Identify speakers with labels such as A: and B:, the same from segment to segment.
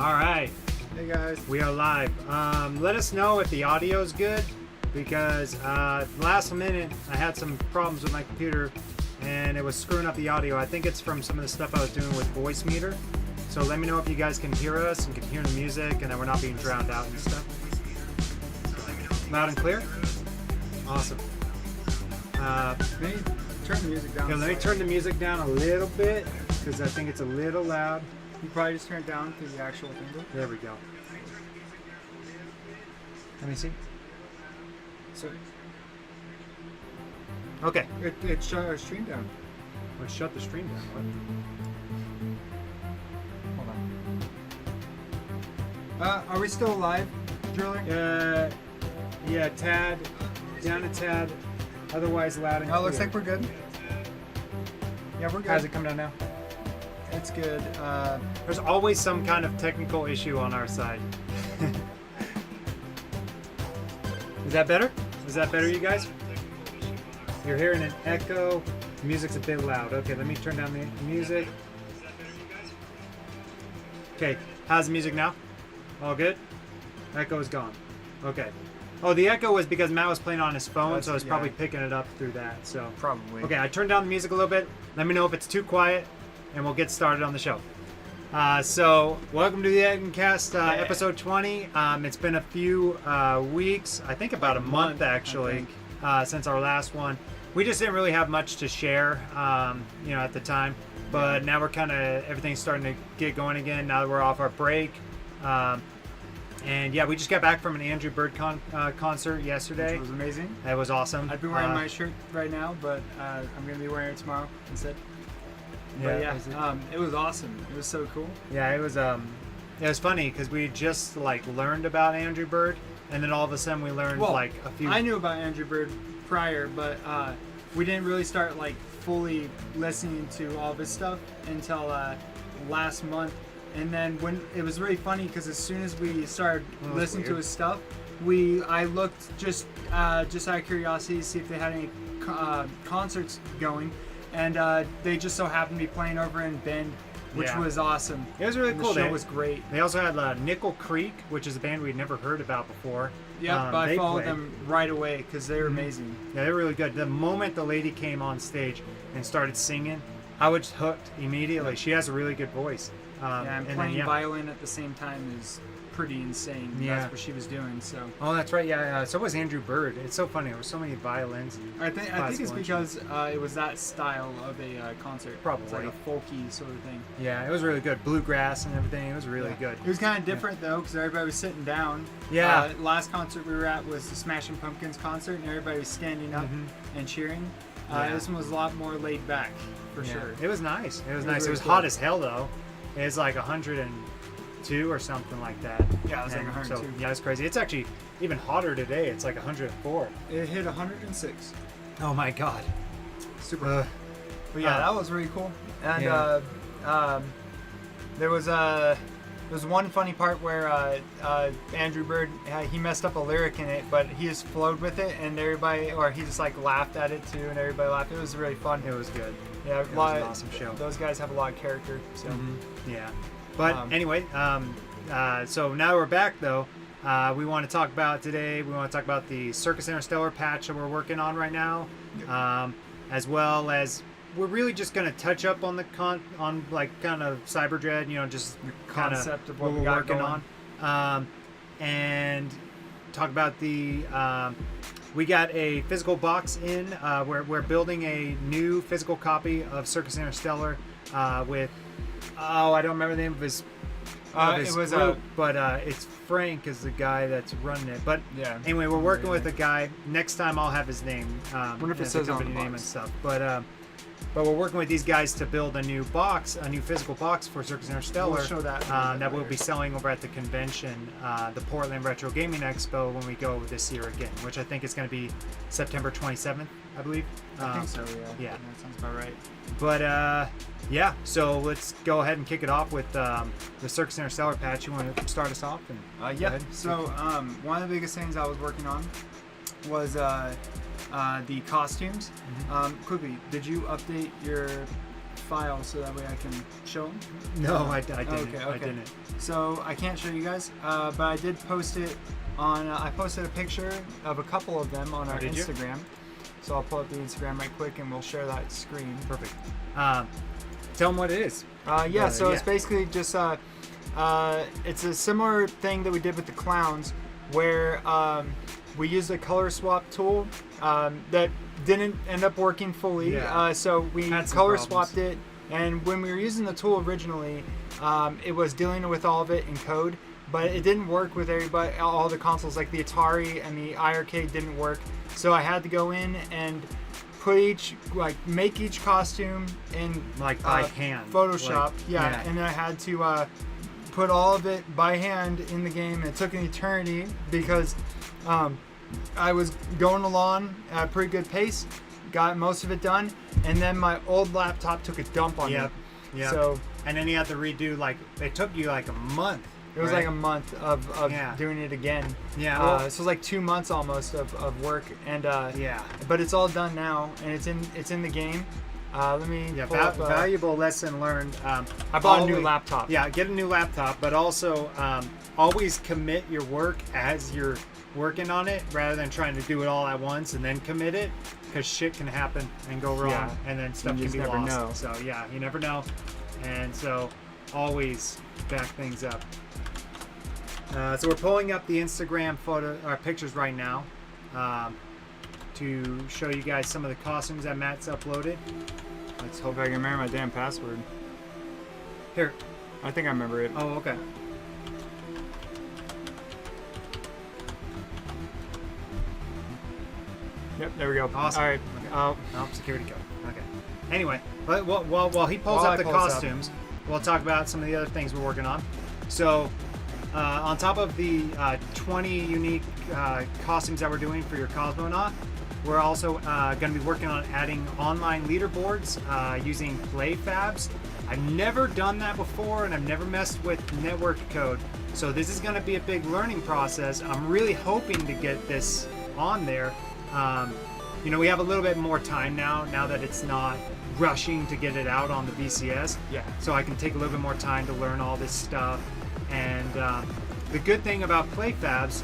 A: All right,
B: Hey guys.
A: we are live. Let us know if the audio is good, because last minute I had some problems with my computer and it was screwing up the audio. I think it's from some of the stuff I was doing with voice meter. So let me know if you guys can hear us and can hear the music and that we're not being drowned out and stuff. Loud and clear? Awesome.
B: Maybe turn the music down.
A: Okay, let me turn the music down a little bit because I think it's a little loud.
B: You probably just turn it down through the actual thing.
A: There we go. Let me see.
B: So
A: Okay.
B: it shut our stream down.
A: Let's shut the stream down. What?
B: Hold on. Are we still live, Driller?
A: Yeah, tad. Down a tad. Otherwise loud and
B: Oh, it looks
A: clear.
B: like we're good. Yeah, we're good.
A: How's it come down now?
B: It's good.
A: There's always some kind of technical issue on our side. Is that better? Is that better, you guys? You're hearing an echo. The music's a bit loud. Okay, let me turn down the music. Okay, how's the music now? All good? Echo is gone. Okay. Oh, the echo was because Matt was playing on his phone, so it's probably picking it up through that. So
B: Probably.
A: okay, I turned down the music a little bit. Let me know if it's too quiet, and we'll get started on the show. So, welcome to the Ettincast, episode 20. It's been a few weeks, I think about a month actually, since our last one. We just didn't really have much to share, at the time. But now we're kind of, everything's starting to get going again now that we're off our break. And yeah, we just got back from an Andrew Bird concert yesterday.
B: Which was amazing.
A: It was awesome.
B: I'd be wearing my shirt right now, but I'm going to be wearing it tomorrow instead. But yeah, it was awesome. It was so cool.
A: Yeah, it was funny because we just learned about Andrew Bird, and then all of a sudden we learned a few.
B: I knew about Andrew Bird prior, but we didn't really start fully listening to all of his stuff until last month. And then when it was really funny because as soon as we started listening to his stuff, I looked just out of curiosity to see if they had any concerts going. And they just so happened to be playing over in Bend, which was awesome.
A: It was really cool.
B: The show was great.
A: They also had Nickel Creek, which is a band we'd never heard about before.
B: Yeah, but I followed them right away because they were amazing.
A: Yeah, they were really good. The moment the lady came on stage and started singing, I was hooked immediately. She has a really good voice.
B: And playing violin at the same time is pretty insane.
A: Yeah.
B: That's what she was doing. So.
A: Oh, that's right. Yeah. So was Andrew Bird. It's so funny. There were so many violins.
B: I think it's because it was that style of a concert.
A: Probably.
B: It's like a folky sort of thing.
A: Yeah, it was really good. Bluegrass and everything. It was really good.
B: It was kind of different though, because everybody was sitting down.
A: Yeah.
B: Last concert we were at was the Smashing Pumpkins concert, and everybody was standing up and cheering. This one was a lot more laid back, for sure.
A: It was nice. It was nice.
B: Really
A: It was
B: cool.
A: hot as hell though. It was like 102 or something like that.
B: Yeah, it was like 102.
A: So, yeah, it's crazy. It's actually even hotter today. It's like 104.
B: It hit 106.
A: Oh my god.
B: Super. But yeah, that was really cool. And there was one funny part where Andrew Bird he messed up a lyric in it, but he just flowed with it, and he just laughed at it too, and everybody laughed. It was really fun.
A: It was good.
B: Yeah,
A: it was an awesome show.
B: Those guys have a lot of character. So
A: yeah, but anyway, so now we're back though. We want to talk about today. We want to talk about the Circus Interstellar patch that we're working on right now, as well as we're really just going to touch up on the kind of Cyber Dread, just
B: the concept of what we're
A: working on, and talk about the. We got a physical box in. We're building a new physical copy of Circus Interstellar with. Oh, I don't remember the name of his. It was group, but it's Frank is the guy that's running it. But anyway, we're working with a guy. Next time I'll have his name.
B: Wonder if it says
A: company name and stuff. But we're working with these guys to build a new box, a new physical box for Circus Interstellar.
B: We'll show that.
A: That we'll be selling over at the convention, the Portland Retro Gaming Expo, when we go this year again, which I think is going to be September 27th, I believe.
B: I think so, yeah. That sounds about right.
A: But yeah, so let's go ahead and kick it off with the Circus Interstellar patch. You want to start us off? And
B: yeah. So one of the biggest things I was working on was the costumes. Quickly, did you update your file so that way I can show them?
A: No, I didn't.
B: Okay.
A: I didn't.
B: So I can't show you guys, but I did post it on. I posted a picture of a couple of them on our
A: did you?
B: Instagram. So I'll pull up the Instagram right quick and we'll share that screen.
A: Perfect. Tell them what it is.
B: It's basically just it's a similar thing that we did with the clowns, where we used a color swap tool that didn't end up working fully.
A: Yeah.
B: So we
A: Had some
B: color
A: problems.
B: swapped it, and when we were using the tool originally, it was dealing with all of it in code, but it didn't work with everybody. All the consoles, like the Atari and the iArcade, didn't work. So I had to go in and make each costume in
A: Like by hand.
B: Photoshop.
A: Like,
B: And then I had to put all of it by hand in the game. It took an eternity because I was going along at a pretty good pace, got most of it done, and then my old laptop took a dump on me.
A: Yeah.
B: So
A: and then you had to redo, like, it took you like a month.
B: it was
A: right?
B: like a month of
A: Yeah.
B: doing it again.
A: Yeah.
B: So
A: Well,
B: it was like 2 months almost of work, and
A: yeah.
B: but it's all done now, and it's in the game. Let me
A: Yeah,
B: pull up,
A: valuable lesson learned.
B: I bought a new laptop.
A: Yeah, get a new laptop, but also always commit your work as you're working on it, rather than trying to do it all at once and then commit it, because shit can happen and go wrong,
B: Yeah.
A: and then stuff
B: You
A: can
B: just
A: be
B: never
A: lost.
B: know.
A: So yeah, you never know, and so always back things up. So we're pulling up the Instagram pictures right now to show you guys some of the costumes that Matt's uploaded.
B: Let's hope I can remember my damn password.
A: Here.
B: I think I remember it.
A: Oh, okay.
B: Yep, there we go.
A: Awesome.
B: All right.
A: Oh, security code. Okay. Anyway, but while he pulls
B: While
A: up
B: I
A: the
B: pull this up.
A: costumes, we'll talk about some of the other things we're working on. So, on top of the 20 unique costumes that we're doing for your Cosmonaut, we're also going to be working on adding online leaderboards using PlayFabs. I've never done that before, and I've never messed with network code. So this is going to be a big learning process. I'm really hoping to get this on there. We have a little bit more time now that it's not rushing to get it out on the VCS.
B: Yeah.
A: So I can take a little bit more time to learn all this stuff. And the good thing about PlayFabs,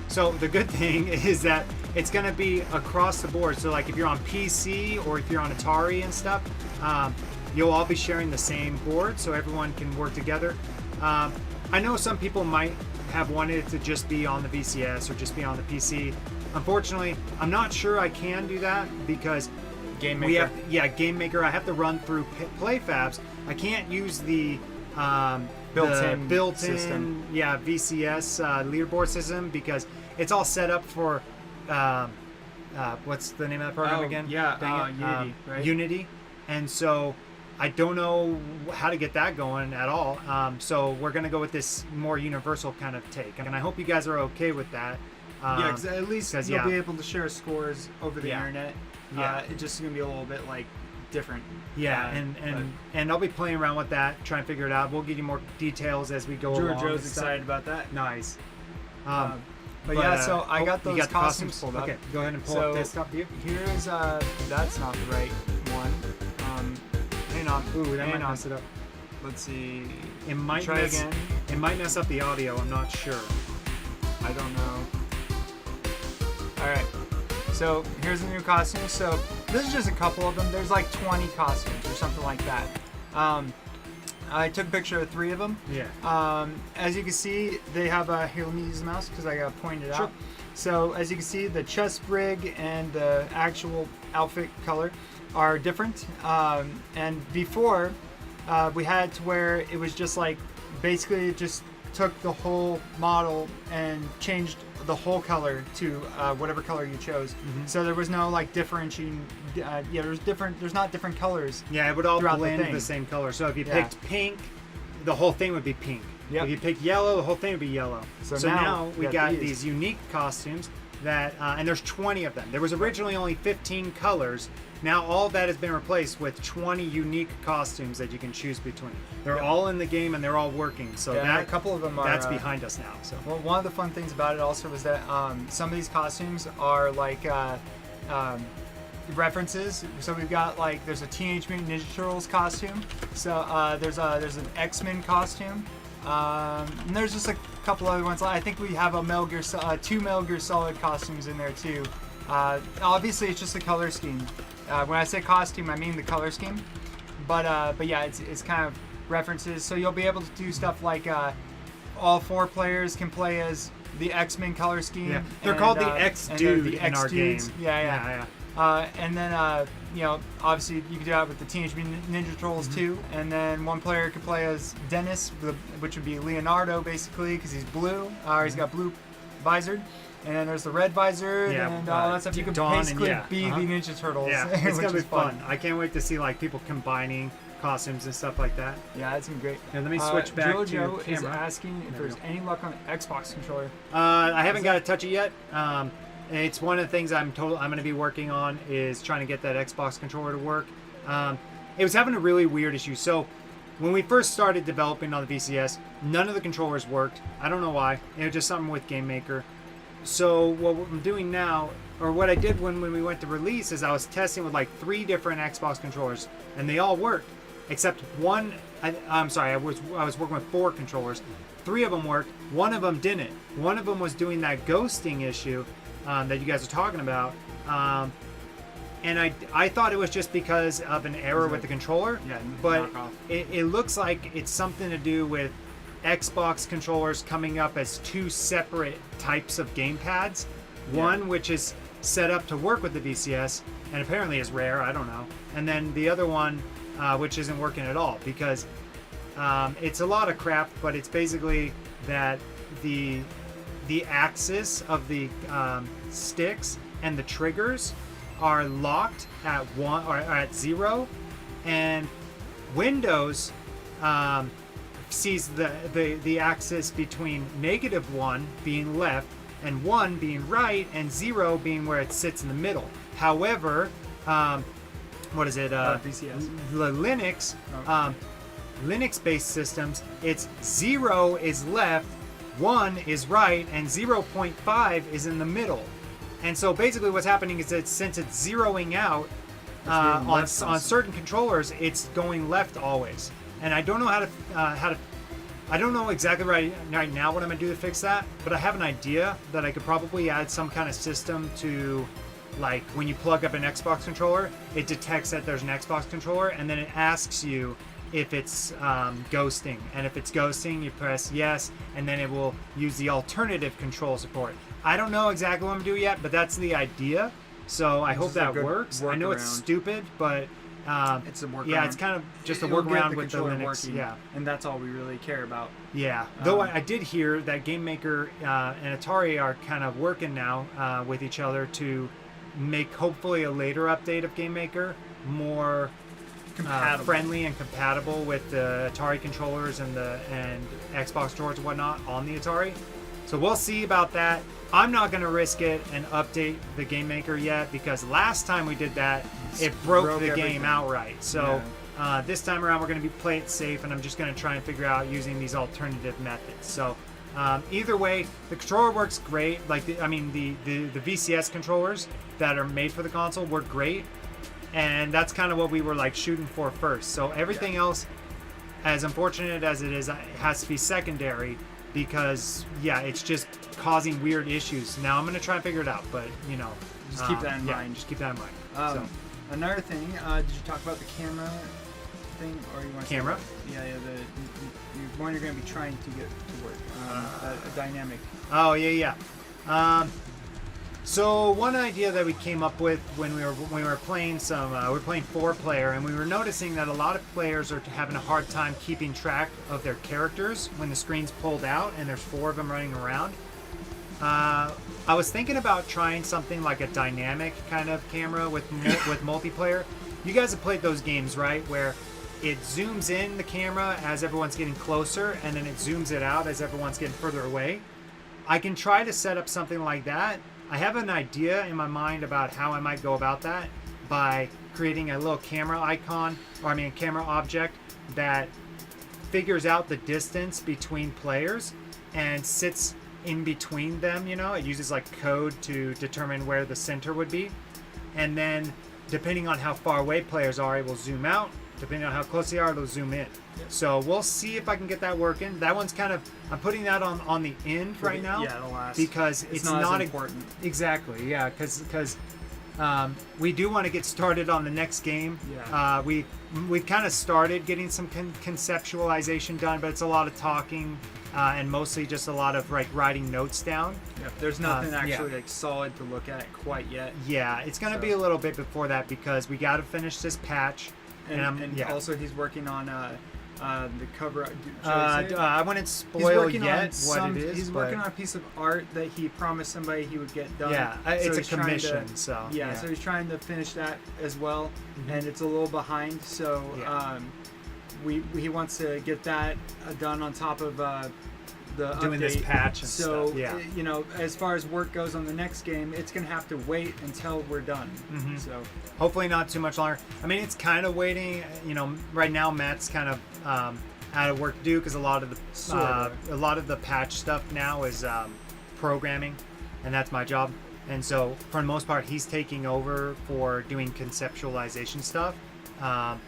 A: so the good thing is that it's going to be across the board. So like if you're on PC or if you're on Atari and stuff, you'll all be sharing the same board, so everyone can work together. I know some people might have wanted it to just be on the VCS or just be on the PC. Unfortunately, I'm not sure I can do that because
B: Game
A: we
B: Maker.
A: have Game Maker. I have to run through PlayFabs. I can't use the
B: Built-in
A: built-in
B: system.
A: VCS leaderboard system because it's all set up for what's the name of that program again?
B: Yeah,
A: Dang it.
B: Unity, right?
A: Unity, and so I don't know how to get that going at all. So we're gonna go with this more universal kind of take, and I hope you guys are okay with that.
B: Yeah, 'cause at least
A: 'cause,
B: you'll
A: yeah.
B: be able to share scores over the
A: Yeah.
B: internet.
A: Yeah.
B: It's just gonna be a little bit like different.
A: Yeah, and I'll be playing around with that, trying to figure it out. We'll give you more details as we go along.
B: Joe's
A: and stuff.
B: excited about that.
A: Nice.
B: But yeah, so I got
A: you
B: those
A: the
B: costumes pulled up.
A: Okay, go ahead and pull
B: So
A: up this top view.
B: here's that's not the right one. Hang on.
A: Ooh, that
B: hang
A: might
B: on.
A: mess it up.
B: Let's see.
A: It might
B: Try
A: mess,
B: again.
A: It might mess up the audio. I'm not sure.
B: I don't know. All right. So here's the new costumes. So this is just a couple of them. There's like 20 costumes or something like that. I took a picture of 3 of them.
A: Yeah.
B: As you can see, they have a. Here, let me use the mouse because I gotta point it
A: Sure.
B: out. So as you can see, the chest rig and the actual outfit color are different. And before, we had to where it was just like basically it just took the whole model and changed the whole color to whatever color you chose.
A: Mm-hmm.
B: So there was no like differentiating. There's not different colors.
A: Yeah, it would all
B: throughout the
A: blend
B: thing.
A: the same color. So if you
B: Yeah.
A: picked pink, the whole thing would be pink.
B: Yep.
A: If you picked yellow, the whole thing would be yellow.
B: So
A: So
B: now
A: now
B: we
A: we
B: got
A: got
B: these.
A: these unique costumes that, and there's 20 of them. There was originally only 15 colors. Now all that has been replaced with 20 unique costumes that you can choose between. They're
B: Yep.
A: all in the game and they're all working. So
B: Yeah,
A: that
B: a couple of them are.
A: that's behind us now. So
B: Well, one of the fun things about it also was that some of these costumes are like references. So we've got like there's a Teenage Mutant Ninja Turtles costume. So there's an X-Men costume. And there's just a couple other ones. I think we have a two Metal Gear Solid costumes in there too. Obviously, it's just a color scheme. When I say costume, I mean the color scheme. But yeah, it's kind of references. So you'll be able to do stuff like all 4 players can play as the X-Men color scheme.
A: Yeah, they're called the X-Dude in our game.
B: Yeah. And then obviously you can do that with the Teenage Mutant Ninja Turtles too. And then one player could play as Dennis, which would be Leonardo basically, because he's blue. He's got blue visored. And then there's the red visor and all that stuff. You can basically be the Ninja Turtles.
A: Yeah, it's gonna be fun. I can't wait to see like people combining costumes and stuff like that.
B: Yeah, that's gonna be great.
A: And let me switch back to
B: Jojo is
A: camera.
B: asking if there's any luck on the Xbox controller.
A: I haven't got to touch it yet. It's one of the things I'm going to be working on is trying to get that Xbox controller to work. It was having a really weird issue. So when we first started developing on the VCS, none of the controllers worked. I don't know why. It was just something with Game Maker. So what I'm doing now, or what I did when we went to release, is I was testing with like 3 different Xbox controllers, and they all worked, except one. I'm sorry, I was working with 4 controllers. 3 of them worked. One of them didn't. One of them was doing that ghosting issue that you guys are talking about, and I thought it was just because of an error with the controller.
B: Yeah,
A: but it looks like it's something to do with Xbox controllers coming up as 2 separate types of game pads. One which is set up to work with the VCS and apparently is rare, I don't know. And then the other one which isn't working at all, because it's a lot of crap, but it's basically that the axis of the sticks and the triggers are locked at 1 or at 0, and Windows sees the axis between -1 being left and 1 being right and 0 being where it sits in the middle. However, what is it?
B: VCS.
A: The Linux-based systems, it's 0 is left, 1 is right, and 0.5 is in the middle. And so basically what's happening is that since it's zeroing out on certain controllers, it's going left always. And I don't know how to I don't know exactly right now what I'm gonna do to fix that, but I have an idea that I could probably add some kind of system to, like, when you plug up an Xbox controller, it detects that there's an Xbox controller, and then it asks you if it's ghosting. And if it's ghosting, you press yes, and then it will use the alternative control support. I don't know exactly what I'm gonna do yet, but that's the idea. So I hope that works. I know it's stupid, but
B: it's a workaround.
A: Yeah, it's kind of just a workaround with the Linux.
B: Working,
A: yeah,
B: and that's all we really care about.
A: Yeah, though I did hear that Game Maker and Atari are kind of working now with each other to make hopefully a later update of Game Maker more friendly and compatible with the Atari controllers and Xbox controllers and whatnot on the Atari. So we'll see about that. I'm not going to risk it and update the Game Maker yet, because last time we did that, it broke the game outright. So this time around, we're going to play it safe, and I'm just going to try and figure out using these alternative methods. So either way, the controller works great. Like the VCS controllers that are made for the console work great, and that's kind of what we were like shooting for first. So everything else, as unfortunate as it is, has to be secondary, because it's just causing weird issues. Now I'm gonna try and figure it out, but
B: just keep that in mind.
A: Just keep that in mind.
B: Another thing, did you talk about the camera thing, or you want to
A: camera?
B: The one you're gonna be trying to get to work, a dynamic.
A: Oh yeah. So one idea that we came up with when we were playing we were playing 4-player, and we were noticing that a lot of players are having a hard time keeping track of their characters when the screen's pulled out and there's 4 of them running around. I was thinking about trying something like a dynamic kind of camera with multiplayer. You guys have played those games, right? Where it zooms in the camera as everyone's getting closer, and then it zooms it out as everyone's getting further away. I can try to set up something like that. I have an idea in my mind about how I might go about that, by creating a little camera camera object that figures out the distance between players and sits in between them. It uses like code to determine where the center would be, and then depending on how far away players are, it will zoom out. Depending on how close they are, it'll zoom in. So we'll see if I can get that working. That one's kind of, I'm putting that on the end right now.
B: Yeah, the last.
A: Because it's not
B: as important.
A: Exactly, yeah, because we do want to get started on the next game.
B: Yeah.
A: We've kind of started getting some conceptualization done, but it's a lot of talking and mostly just a lot of like writing notes down.
B: Yeah, there's nothing actually like solid to look at quite yet.
A: Yeah, it's going to be a little bit before that because we got to finish this patch.
B: And also he's working on the cover.
A: I wouldn't spoil yet what it is.
B: He's working on a piece of art that he promised somebody he would get done.
A: Yeah, it's a commission. So
B: he's trying to finish that as well, and it's a little behind. So he wants to get that done on top of the
A: doing
B: update.
A: This patch and
B: so
A: stuff. Yeah.
B: You know, as far as work goes on the next game, it's gonna have to wait until we're done. So
A: hopefully not too much longer. I mean, it's kind of waiting. You know, right now Matt's kind of out of work to do because a lot of the patch stuff now is programming, and that's my job. And so for the most part, he's taking over for doing conceptualization stuff. And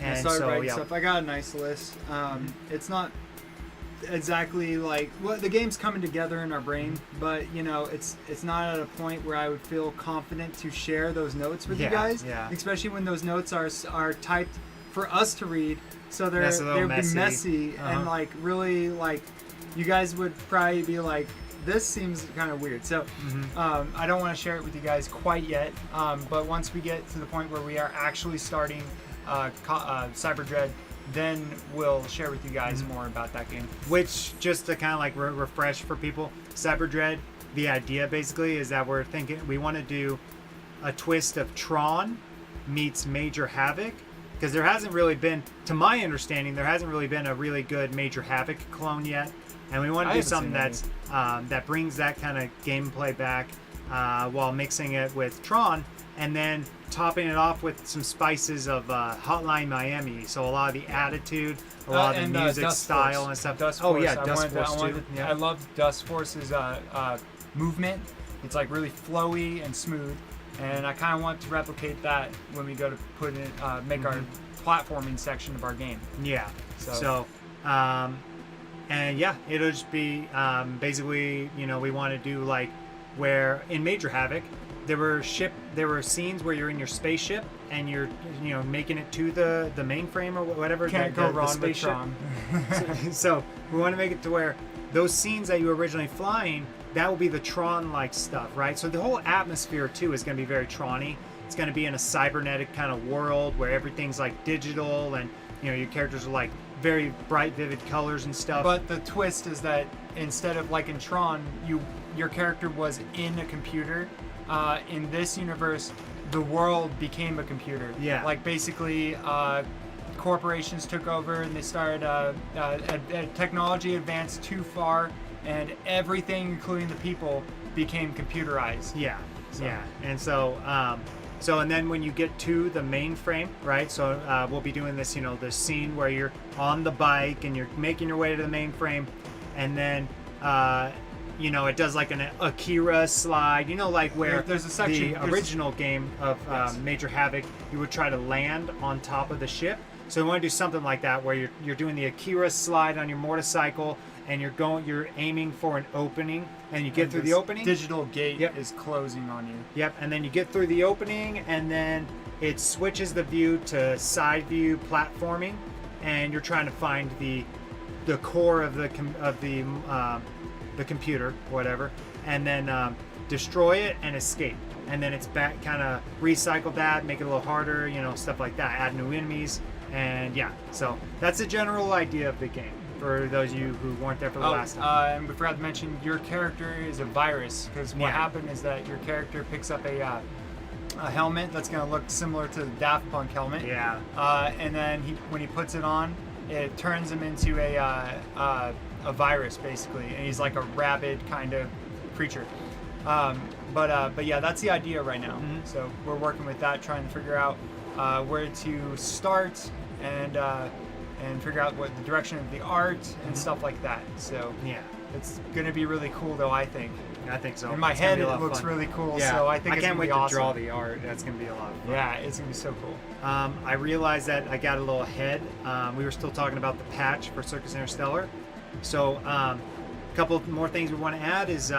B: I started writing stuff. I got a nice list. It's not exactly like the game's coming together in our brain, but you know, it's not at a point where I would feel confident to share those notes with you guys, especially when those notes are typed for us to read, so they're messy and like really like you guys would probably be like, this seems kind of weird. So I don't want to share it with you guys quite yet, but once we get to the point where we are actually starting Cyber Dread, then we'll share with you guys more about that game. Which,
A: just to kind of like refresh for people, Cyber Dread, the idea basically is that we're thinking we want to do a twist of Tron meets Major Havoc, because there hasn't really been, to my understanding, there hasn't really been a really good Major Havoc clone yet, and we want to do something that's that brings that kind of gameplay back while mixing it with Tron, and then topping it off with some spices of Hotline Miami. So a lot of the attitude, a lot of the music style and stuff.
B: Dust
A: Force.
B: Yeah,
A: Dust Force too.
B: I love Dust Force's movement. It's like really flowy and smooth, and I kind of want to replicate that when we go to put in make our platforming section of our game. Yeah. So and yeah, it'll just be basically, you know, we want to do like where in Major Havoc there were scenes where you're in your spaceship and you're, you know, making it to the mainframe or whatever. Can't go wrong with Tron.
A: So we want to make it to where those scenes that you were originally flying, that will be the Tron-like stuff, right? So the whole atmosphere too is going to be very Tron-y. It's going to be in a cybernetic kind of world where everything's like digital, and you know, your characters are like very bright, vivid colors and stuff.
B: But the twist is that instead of like in Tron, your character was in a computer. In this universe, the world became a computer.
A: Yeah.
B: Like basically, corporations took over and they started. Technology advanced too far, and everything, including the people, became computerized.
A: Yeah. Yeah. And so, and then when you get to the mainframe, right? So we'll be doing this, you know, this scene where you're on the bike and you're making your way to the mainframe, and then. You know, it does like an Akira slide, you know, like where
B: there's a section,
A: the original game of Major Havoc, you would try to land on top of the ship. So we want to do something like that where you're doing the Akira slide on your motorcycle, and you're aiming for an opening, and you get through the opening.
B: Digital gate is closing on you.
A: Yep, and then you get through the opening, and then it switches the view to side view platforming, and you're trying to find the core of the computer, whatever, and then destroy it and escape. And then it's back, kind of recycle that, make it a little harder, you know, stuff like that. Add new enemies, and yeah. So that's the general idea of the game for those of you who weren't there for the last time.
B: And we forgot to mention your character is a virus, because what happened is that your character picks up a helmet that's going to look similar to the Daft Punk helmet.
A: Yeah.
B: And then when he puts it on, it turns him into a virus basically, and he's like a rabid kind of creature. But yeah, that's the idea right now. So we're working with that, trying to figure out where to start and figure out what the direction of the art and stuff like that. So
A: yeah,
B: it's gonna be really cool though, I think.
A: I think so.
B: In my
A: It's gonna
B: head,
A: be a lot
B: it
A: of
B: looks
A: fun.
B: really cool.
A: Yeah.
B: So I think it's
A: can't
B: gonna
A: wait
B: be
A: to
B: awesome.
A: draw the art. That's gonna be a lot of fun.
B: Yeah, it's gonna be so cool.
A: I realized that I got a little ahead. We were still talking about the patch for Circus Interstellar. So a couple more things we want to add is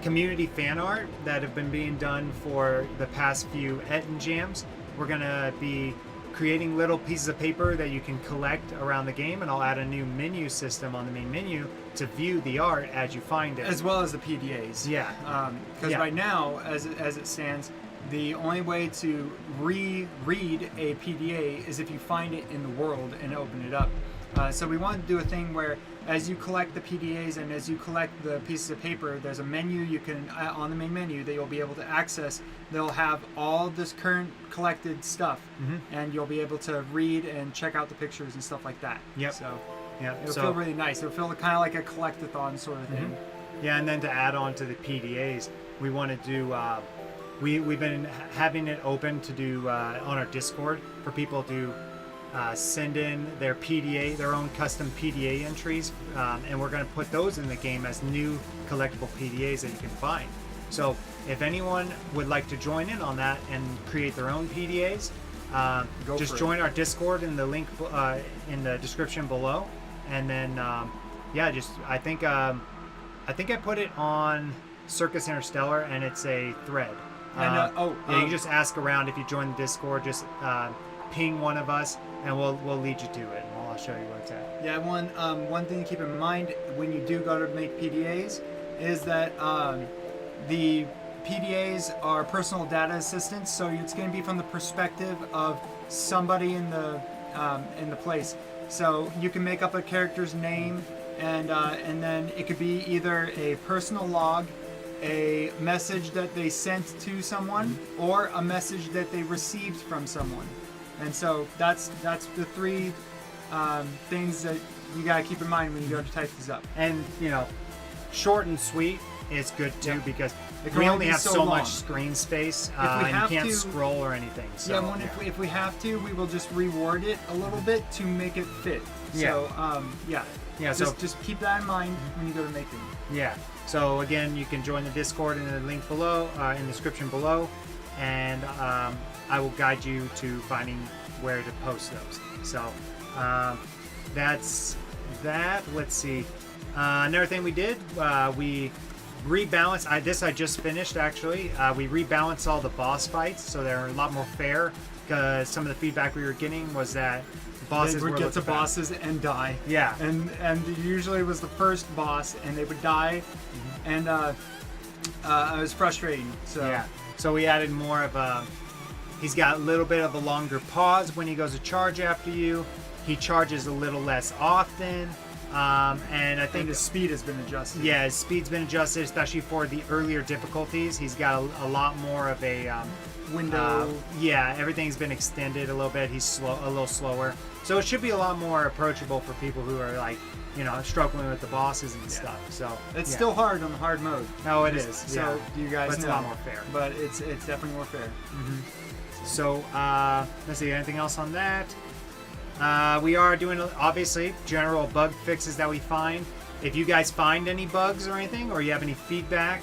A: community fan art that have been being done for the past few Etten jams. We're going to be creating little pieces of paper that you can collect around the game, and I'll add a new menu system on the main menu to view the art as you find it.
B: As well as the PDAs.
A: Yeah.
B: Because right now, as it stands, the only way to reread a PDA is if you find it in the world and open it up. So we want to do a thing where as you collect the PDAs and as you collect the pieces of paper, there's a menu you can, on the main menu, that you'll be able to access. They'll have all this current collected stuff, and you'll be able to read and check out the pictures and stuff like that.
A: Yep.
B: So
A: Yeah.
B: it'll feel really nice. It'll feel kind of like a collectathon sort of thing.
A: Yeah, and then to add on to the PDAs, we want to do. We've been having it open to do on our Discord for people to send in their PDA, their own custom PDA entries, and we're going to put those in the game as new collectible PDAs that you can find. So if anyone would like to join in on that and create their own PDAs, just join our Discord in the link in the description below, and then I think I put it on Circus Interstellar, and it's a thread. You can just ask around if you join the Discord. Just ping one of us, and we'll lead you to it, and I'll show you where it's at.
B: Yeah, one thing to keep in mind when you do go to make PDAs is that the PDAs are personal data assistants, so it's going to be from the perspective of somebody in the place. So you can make up a character's name, and then it could be either a personal log, a message that they sent to someone, or a message that they received from someone. And so that's the three things that you gotta keep in mind when you go to type these up.
A: And short and sweet is good too, because
B: can
A: we
B: only
A: only
B: be
A: have
B: so
A: so
B: long.
A: much screen space,
B: If we
A: and
B: have
A: you can't
B: to-
A: scroll or anything. So
B: If we have to, we will just reword it a little bit to make it fit. So just keep that in mind when you go to make them.
A: Yeah. So again, you can join the Discord in the link below, in the description below, and I will guide you to finding where to post those. So that's that. Let's see. Another thing we did, we rebalanced. I just finished actually. We rebalanced all the boss fights so they're a lot more fair. Because some of the feedback we were getting was that bosses
B: would
A: were
B: get to
A: looking bad.
B: bosses and die.
A: Yeah.
B: And usually it was the first boss, and they would die, and it was frustrating. So
A: Yeah. So we added more of a. He's got a little bit of a longer pause when he goes to charge after you. He charges a little less often, and I think
B: the speed has been adjusted.
A: Yeah, his speed's been adjusted, especially for the earlier difficulties. He's got a lot more of a
B: window.
A: Everything's been extended a little bit. He's a little slower, so it should be a lot more approachable for people who are like, struggling with the bosses and stuff. So
B: It's still hard on the hard mode.
A: Oh, it is.
B: So you guys
A: But it's
B: know.
A: a lot more fair.
B: But it's definitely more fair.
A: So, let's see, anything else on that? We are doing, obviously, general bug fixes that we find. If you guys find any bugs or anything, or you have any feedback,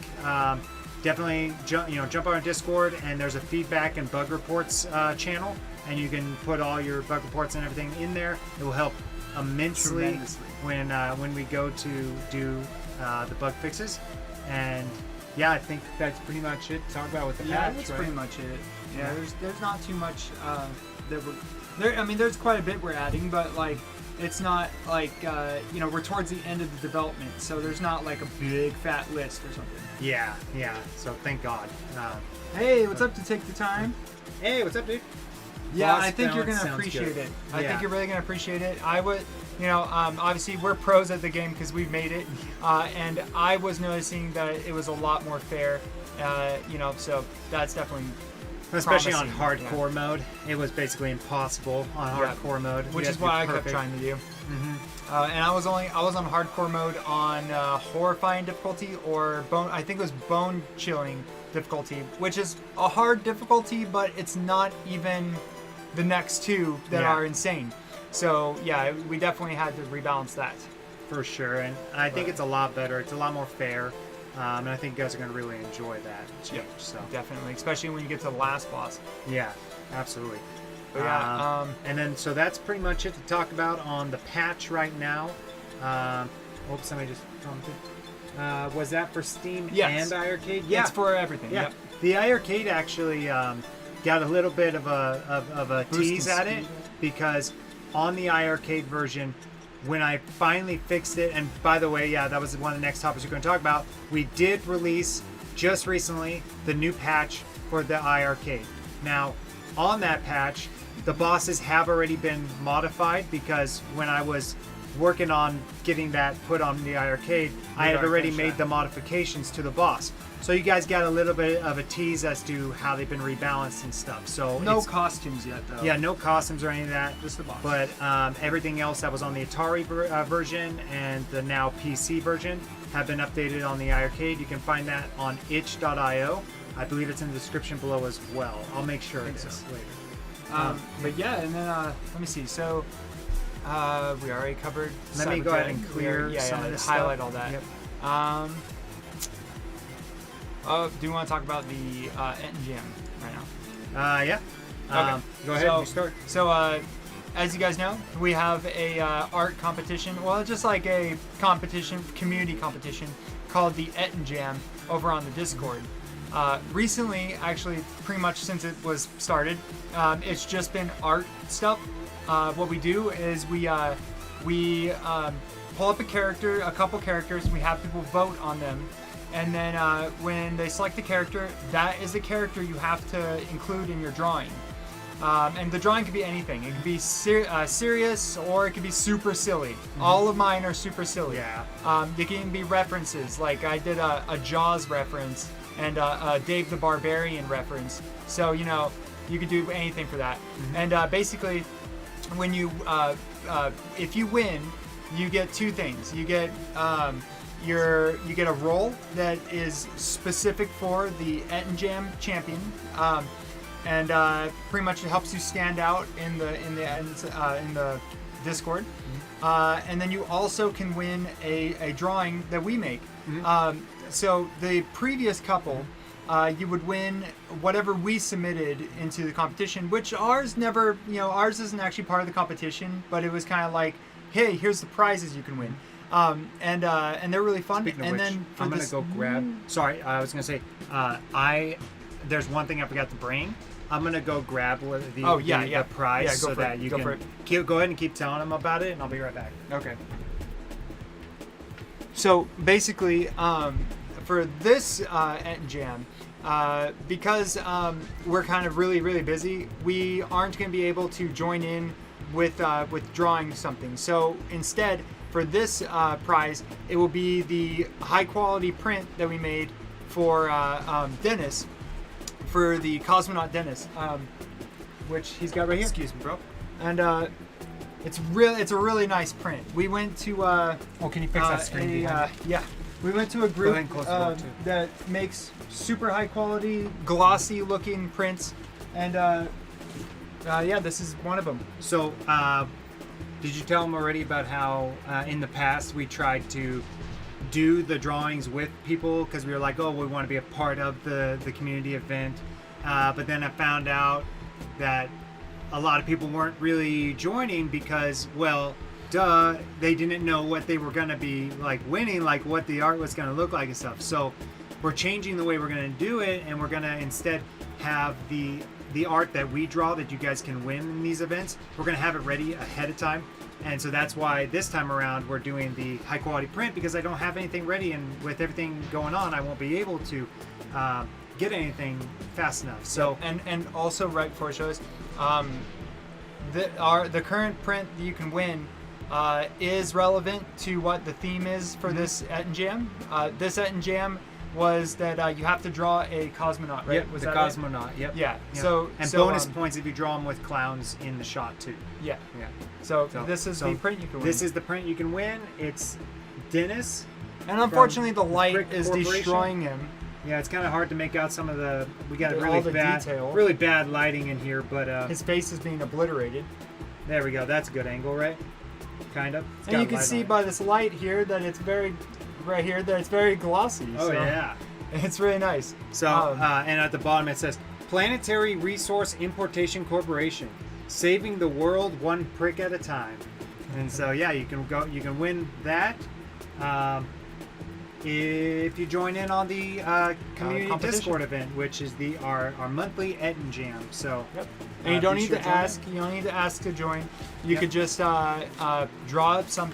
A: definitely jump on our Discord, and there's a feedback and bug reports channel, and you can put all your bug reports and everything in there. It will help immensely when we go to do the bug fixes. And yeah, I think that's pretty much it to talk about with the patch,
B: that's
A: right?
B: pretty much it. Yeah, there's not too much that we're there. I mean, there's quite a bit we're adding, but like it's not like we're towards the end of the development, so there's not like a big fat list or something.
A: Yeah. So thank God.
B: Hey, what's up to take the time?
A: Hey, what's up, dude?
B: Yeah,
A: Boss
B: I think you're
A: balance
B: gonna
A: sounds
B: appreciate
A: good.
B: it. I
A: Yeah.
B: think you're really gonna appreciate it. I would, obviously we're pros at the game because we've made it, and I was noticing that it was a lot more fair. So that's definitely.
A: Especially on
B: promising,
A: hardcore mode, it was basically impossible on hardcore mode,
B: which
A: You
B: is
A: had to be
B: what I kept
A: perfect.
B: trying to do. And I was on hardcore mode on horrifying difficulty or bone. I think it was bone chilling difficulty, which is a hard difficulty, but it's not even the next two that are insane. So yeah, we definitely had to rebalance that.
A: For sure, and I think it's a lot better. It's a lot more fair. And I think you guys are going to really enjoy that change. So
B: Definitely, especially when you get to the last boss.
A: yeah, absolutely.
B: But yeah,
A: and then so that's pretty much it to talk about on the patch right now. Somebody just commented. Was that for Steam
B: Yes.
A: and iArcade? Yeah,
B: it's for everything.
A: yeah.
B: Yep.
A: The iArcade actually got a little bit of a
B: Boost in
A: tease at it
B: speed.
A: because on the iArcade version, when I finally fixed it, and by the way, yeah, that was one of the next topics we're going to talk about. We did release just recently the new patch for the iArcade. Now, on that patch, the bosses have already been modified because when I was working on getting that put on the iArcade, I had already made the modifications to the boss. So you guys got a little bit of a tease as to how they've been rebalanced and stuff. So
B: No
A: it's,
B: costumes yet, though.
A: yeah, no costumes or any of that.
B: Just the boss.
A: But everything else that was on the Atari version and the now PC version have been updated on the iArcade. You can find that on itch.io. I believe it's in the description below as well. I'll make sure it is later.
B: But yeah, and then let me see. So we already covered.
A: Let me go ahead and clear some of this
B: highlight
A: stuff.
B: all that.
A: Yep.
B: Do you want to talk about the Ettincast right now?
A: Yeah.
B: Okay.
A: Go ahead.
B: So,
A: You start.
B: So, as you guys know, we have a art competition. Well, just like a competition, community competition called the Ettincast over on the Discord. Recently, actually, pretty much since it was started, it's just been art stuff. What we do is we pull up a couple characters. We have people vote on them. And then when they select the character, that is the character you have to include in your drawing. And the drawing could be anything. It could be serious or it could be super silly. Mm-hmm. All of mine are super silly.
A: Yeah.
B: They can be references. Like I did a Jaws reference and a Dave the Barbarian reference. So, you know, you could do anything for that. Mm-hmm. And basically, when you, if you win, you get two things. You get... you get a role that is specific for the Ettincast champion, and pretty much it helps you stand out in the Discord. Mm-hmm. And then you also can win a drawing that we make. Mm-hmm. So the previous couple, you would win whatever we submitted into the competition, which ours never, ours isn't actually part of the competition, but it was kind of like, hey, here's the prizes you can win. And they're really fun.
A: Speaking of
B: and
A: which,
B: then
A: I'm gonna go grab. Sorry, I was gonna say. There's one thing I forgot to bring. I'm gonna go grab the prize so that you can go ahead and keep telling them about it, and I'll be right back.
B: Okay. So basically, for this Ettincast, because we're kind of really busy, we aren't going to be able to join in with drawing something. So instead, for this prize, it will be the high quality print that we made for Dennis, for the cosmonaut Dennis, which he's got right here.
A: Excuse me, bro.
B: And it's a really nice print. We went to
A: can you fix that screen behind you?
B: yeah. We went to a group that makes super high quality, glossy looking prints, and yeah, this is one of them.
A: So, did you tell them already about how in the past we tried to do the drawings with people because we were like, oh, we want to be a part of the community event, but then I found out that a lot of people weren't really joining because, well, duh, they didn't know what they were going to be like winning, like what the art was going to look like and stuff. So we're changing the way we're going to do it, and we're going to instead have the art that we draw that you guys can win in these events. We're going to have it ready ahead of time. And so that's why this time around we're doing the high quality print, because I don't have anything ready, and with everything going on I won't be able to get anything fast enough. So
B: and also right before it shows, the current print that you can win is relevant to what the theme is for this Ettincast. This Ettincast was that you have to draw a cosmonaut, right?
A: Yep,
B: was
A: the
B: that
A: cosmonaut.
B: Right?
A: Yep.
B: Yeah.
A: Yep.
B: So
A: bonus points if you draw them with clowns in the shot too.
B: Yeah.
A: Yeah.
B: So this is the print you can win.
A: This is the print you can win. It's Dennis.
B: And unfortunately, the light
A: Brick
B: is
A: Corporation.
B: destroying him.
A: Yeah, it's kind of hard to make out some of the. We got
B: All the detail.
A: really bad lighting in here, but
B: his face is being obliterated.
A: there we go. That's a good angle, right? Kind of. It's
B: And
A: got
B: you can
A: light
B: see
A: on it.
B: by this light here that it's very right here that it's very glossy.
A: Oh
B: so
A: yeah.
B: it's really nice.
A: So and at the bottom it says Planetary Resource Importation Corporation, saving the world one prick at a time. And so yeah, you can win that. If you join in on the community Discord event, which is our monthly Etten Jam. So
B: yep. And you don't need to ask. You don't need to ask to join. You could just draw up some.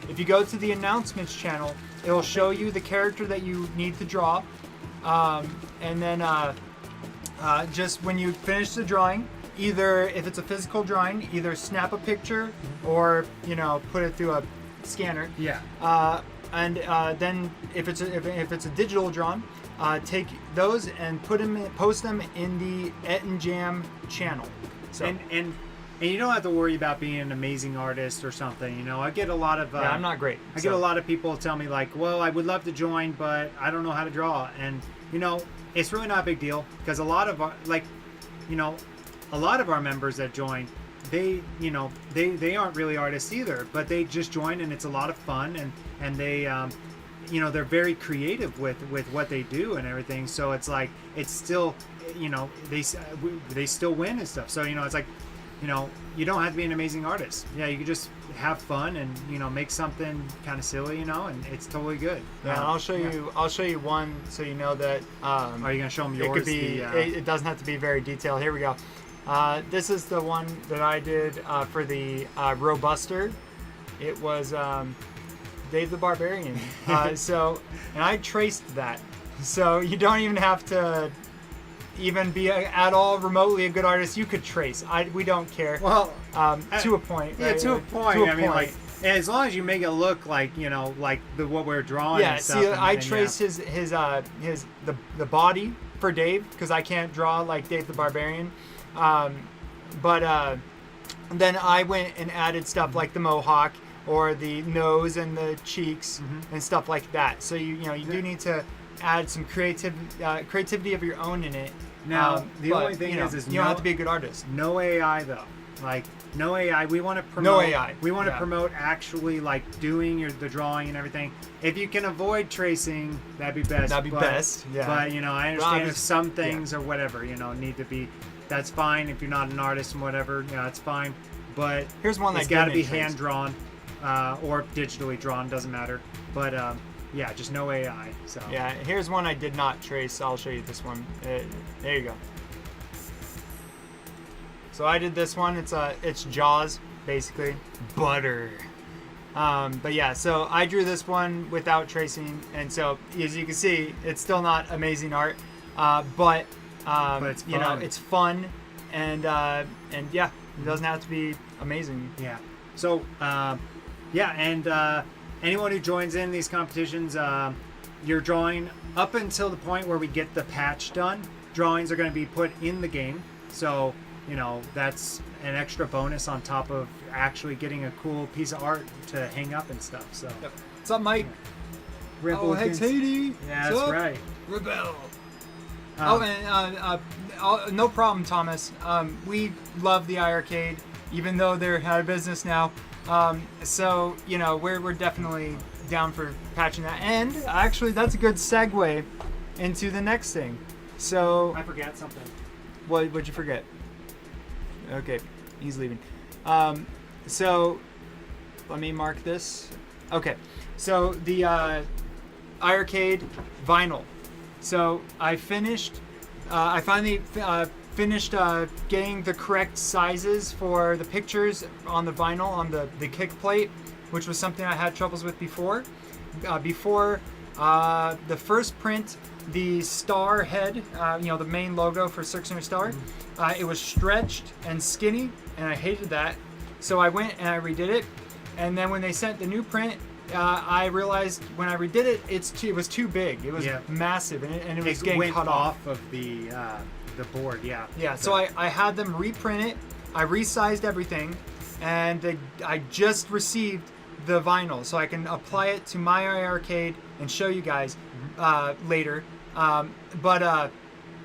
B: If you go to the announcements channel, it will show you the character that you need to draw, and then just when you finish the drawing, either if it's a physical drawing, either snap a picture or put it through a scanner.
A: Yeah.
B: And then if it's a digital drawing, take those and post them in the Etten Jam channel. So
A: and you don't have to worry about being an amazing artist or something. I get a lot of
B: I'm not great.
A: I get a lot of people tell me like, well, I would love to join, but I don't know how to draw. And it's really not a big deal because a lot of our members that join, they aren't really artists either, but they just join and it's a lot of fun and they they're very creative with what they do and everything. So it's like it's still they still win and stuff. So it's like you don't have to be an amazing artist. Yeah, you can just have fun and make something kind of silly, and it's totally good.
B: Yeah, I'll show you one so you know that.
A: Are you gonna show them yours?
B: It could be. It doesn't have to be very detailed. Here we go. This is the one that I did for the Robuster. It was Dave the Barbarian. And I traced that. So you don't even have to even be at all remotely a good artist. You could trace. We don't care.
A: Well,
B: to a point.
A: Yeah,
B: right?
A: to a point. I mean, like, as long as you make it look like like what we're drawing.
B: Yeah.
A: And stuff,
B: See, I traced the body for Dave because I can't draw like Dave the Barbarian. But then I went and added stuff like the mohawk or the nose and the cheeks and stuff like that. So you do need to add some creativity of your own in it.
A: Now the only thing is
B: you don't have to be a good artist.
A: No AI though. Like no AI. We want to promote.
B: No AI.
A: We want to promote actually like doing the drawing and everything. If you can avoid tracing, that'd be best.
B: That'd be best. Yeah.
A: But I understand if some things or whatever need to be. That's fine if you're not an artist and whatever. That's fine. But
B: here's one
A: that's got to be hand drawn or digitally drawn. Doesn't matter. But yeah, just no AI. So
B: yeah, here's one I did not trace. I'll show you this one. There you go. So I did this one. It's Jaws, basically butter. But yeah, so I drew this one without tracing, and so as you can see, it's still not amazing art, but
A: it's fun.
B: it's fun, and yeah, it doesn't have to be amazing.
A: Yeah. So anyone who joins in these competitions, you're drawing up until the point where we get the patch done. Drawings are going to be put in the game, so that's an extra bonus on top of actually getting a cool piece of art to hang up and stuff. So
B: yep. What's up, Mike?
A: Oh,
B: Hex Haiti.
A: Yeah, that's right.
B: Rebel. No problem, Thomas. We love the iArcade, even though they're out of business now. So we're definitely down for patching that. And actually, that's a good segue into the next thing. So
A: I forgot something.
B: What'd you forget? Okay, he's leaving. So let me mark this. Okay, so the iArcade vinyl. So I finished. I finally finished getting the correct sizes for the pictures on the vinyl on the kick plate, which was something I had troubles with before. Before the first print, the star head, the main logo for Circus Interstellar, it was stretched and skinny, and I hated that. So I went and I redid it, and then when they sent the new print, I realized when I redid it, it was too big. It was massive, and it was getting cut off
A: of the board. Yeah.
B: Yeah. So I had them reprint it. I resized everything, and I just received the vinyl, so I can apply it to my iArcade and show you guys later. But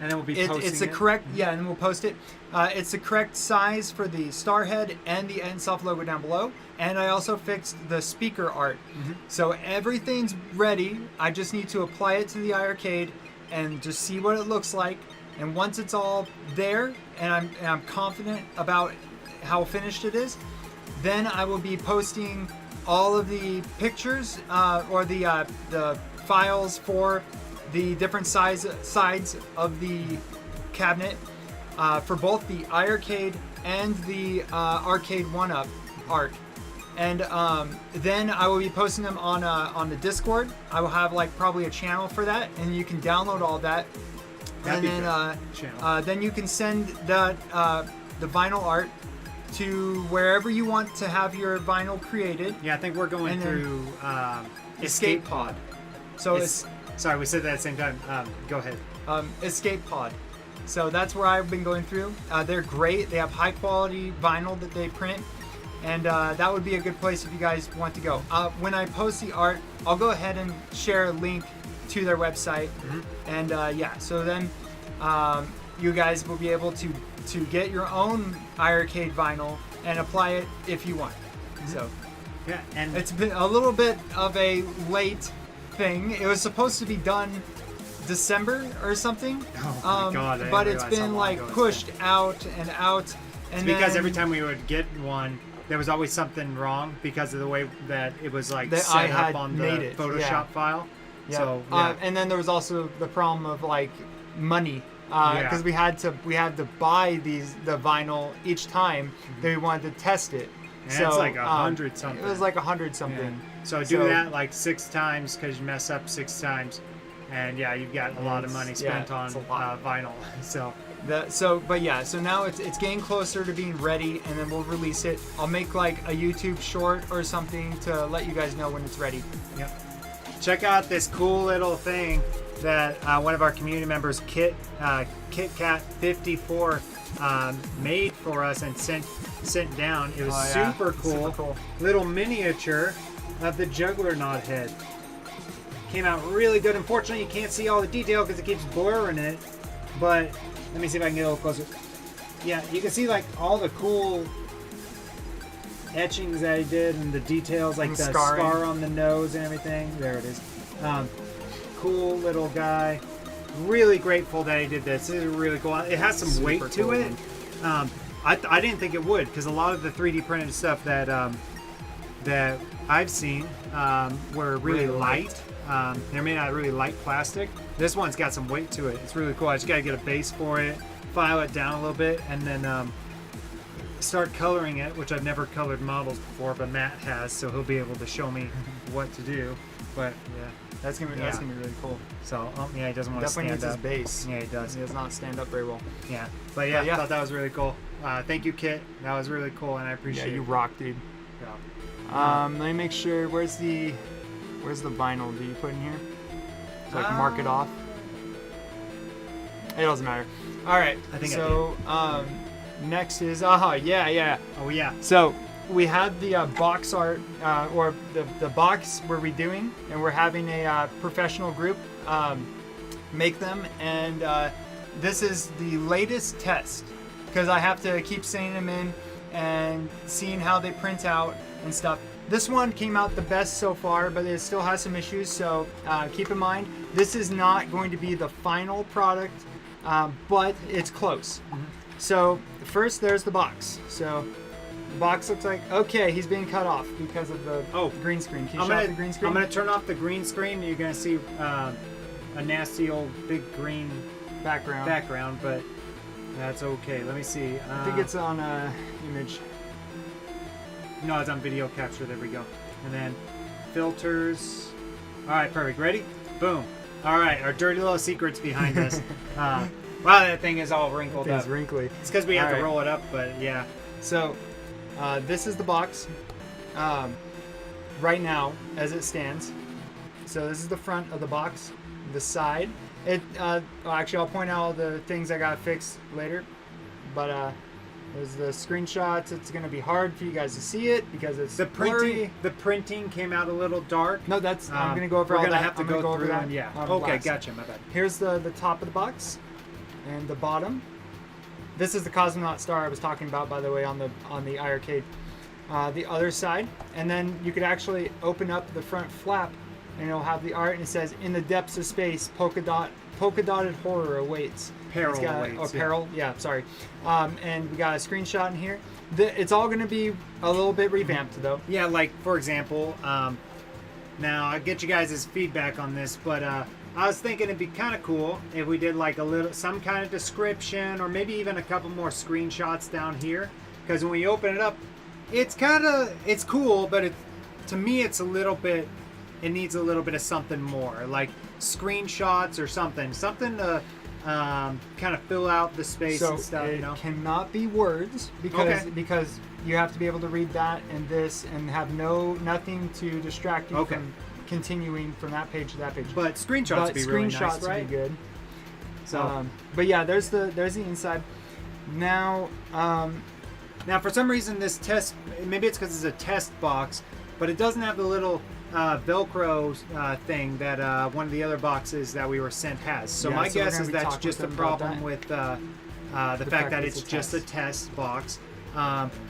A: And then we'll be posting
B: it's the
A: it.
B: correct, yeah, and then we'll post it. It's the correct size for the star head and the Ettincast logo down below. And I also fixed the speaker art. So everything's ready. I just need to apply it to the iArcade and just see what it looks like. And once it's all there, and I'm confident about how finished it is, then I will be posting all of the pictures or the files for the different sides of the cabinet for both the iArcade and the Arcade 1-Up art. And then I will be posting them on the Discord. I will have like probably a channel for that, and you can download all that.
A: That'd
B: And
A: be
B: then you can send the vinyl art to wherever you want to have your vinyl created.
A: Yeah, I think we're going
B: And then
A: through
B: Escape Pod. So
A: sorry, we said that at the same time. Go ahead.
B: Escape Pod. So that's where I've been going through. They're great. They have high quality vinyl that they print. And that would be a good place if you guys want to go. When I post the art, I'll go ahead and share a link to their website. And yeah, so then you guys will be able to get your own iArcade vinyl and apply it if you want. So
A: Yeah, and
B: it's been a little bit of a late thing. It was supposed to be done December or something.
A: Oh my God, I didn't
B: but it's
A: realize how
B: been
A: long
B: like
A: ago it's
B: pushed out and out. And
A: because
B: then
A: every time we would get one, there was always something wrong because of the way that it was like
B: That I
A: set
B: had
A: up on the
B: made it,
A: Photoshop
B: yeah.
A: file.
B: Yeah.
A: So yeah.
B: And then there was also the problem of like money, because we had to buy the vinyl each time that we wanted to test it.
A: And
B: so
A: it's like 100 something.
B: It was like 100 something.
A: Yeah. So do that like 6 times because you mess up 6 times, and yeah, you've got a lot of money spent on
B: it's a lot.
A: vinyl. So
B: So now it's getting closer to being ready, and then we'll release it. I'll make like a YouTube short or something to let you guys know when it's ready.
A: yep. Check out this cool little thing that one of our community members, KitKat54, made for us and sent down. It was super cool. Little miniature of the juggler knot head. Came out really good. Unfortunately, you can't see all the detail because it keeps blurring it. But let me see if I can get a little closer. Yeah, you can see like all the cool etchings that he did and the details, like
B: And
A: the
B: scarring.
A: scar on the nose and everything. There it is. Cool little guy. Really grateful that he did this. This is really cool. It has some weight
B: Super
A: to
B: cool,
A: it. I didn't think it would, because a lot of the 3D printed stuff that that I've seen were really light. They're made out of really light plastic. This one's got some weight to it. It's really cool. I just got to get a base for it, file it down a little bit, and then start coloring it, which I've never colored models before, but Matt has, so he'll be able to show me what to do. But yeah,
B: That's gonna be really cool.
A: so yeah, he doesn't want to
B: Definitely
A: stand
B: needs his
A: up.
B: base.
A: Yeah, he does.
B: He does not stand up very well.
A: Yeah, but yeah,
B: But yeah.
A: I thought that was really cool. Thank you, Kit. That was really cool, and I appreciate
B: Yeah, you
A: it.
B: rock, dude.
A: Yeah.
B: Let me make sure. Where's the vinyl? Do you put in here? So I can mark it off. It doesn't matter. All right.
A: I think I
B: so. Next is yeah.
A: Oh yeah.
B: So we have the box art or the box we're redoing, and we're having a professional group make them, and this is the latest test because I have to keep sending them in and seeing how they print out and stuff. This one came out the best so far, but it still has some issues, so keep in mind this is not going to be the final product, but it's close. So first there's the box. So the box looks like, okay, he's being cut off because of the green screen. Can you show off the green screen?
A: I'm gonna turn off the green screen. You're gonna see a nasty old big green background, but that's okay. Let me see.
B: I think it's on image.
A: No, it's on video capture. There we go. And then filters. All right, perfect. Ready? Boom. All right, our dirty little secrets behind us. Wow, that thing is all wrinkled up.
B: It's wrinkly.
A: It's because we have to
B: All right.
A: roll it up, but yeah.
B: So this is the box right now as it stands. So this is the front of the box, the side. Actually, I'll point out all the things I got fixed later, but there's the screenshots. It's gonna be hard for you guys to see it because it's
A: The
B: blurry.
A: printing, the printing came out a little dark.
B: No, that's I'm gonna go over all
A: We're
B: that.
A: gonna have to
B: I'm gonna
A: go
B: over
A: through
B: that
A: and yeah.
B: on
A: Okay,
B: blast.
A: gotcha. My bad.
B: Here's the top of the box. and the bottom. This is the cosmonaut star I was talking about, by the way, on the iArcade. The other side, and then you could actually open up the front flap, and it'll have the art, and it says, "In the depths of space, polka dotted horror awaits."
A: Peril awaits.
B: Oh, peril. Yeah, sorry. And we got a screenshot in here. It's all going to be a little bit revamped, though.
A: Yeah, like for example, now I'll get you guys' feedback on this, but I was thinking it'd be kind of cool if we did like some kind of description, or maybe even a couple more screenshots down here, because when we open it up, it's cool, but to me it needs a little bit of something more, like screenshots or something to kind of fill out the space and stuff.
B: It cannot be words because you have to be able to read that and this and have nothing to distract you from continuing from that page to that page.
A: But screenshots would be really nice,
B: screenshots
A: right?
B: would be good.
A: So,
B: but yeah, there's the inside. Now,
A: for some reason this test, maybe it's because it's a test box, but it doesn't have the little Velcro thing that one of the other boxes that we were sent has. So my guess is that's just a problem with the fact that it's just a test box.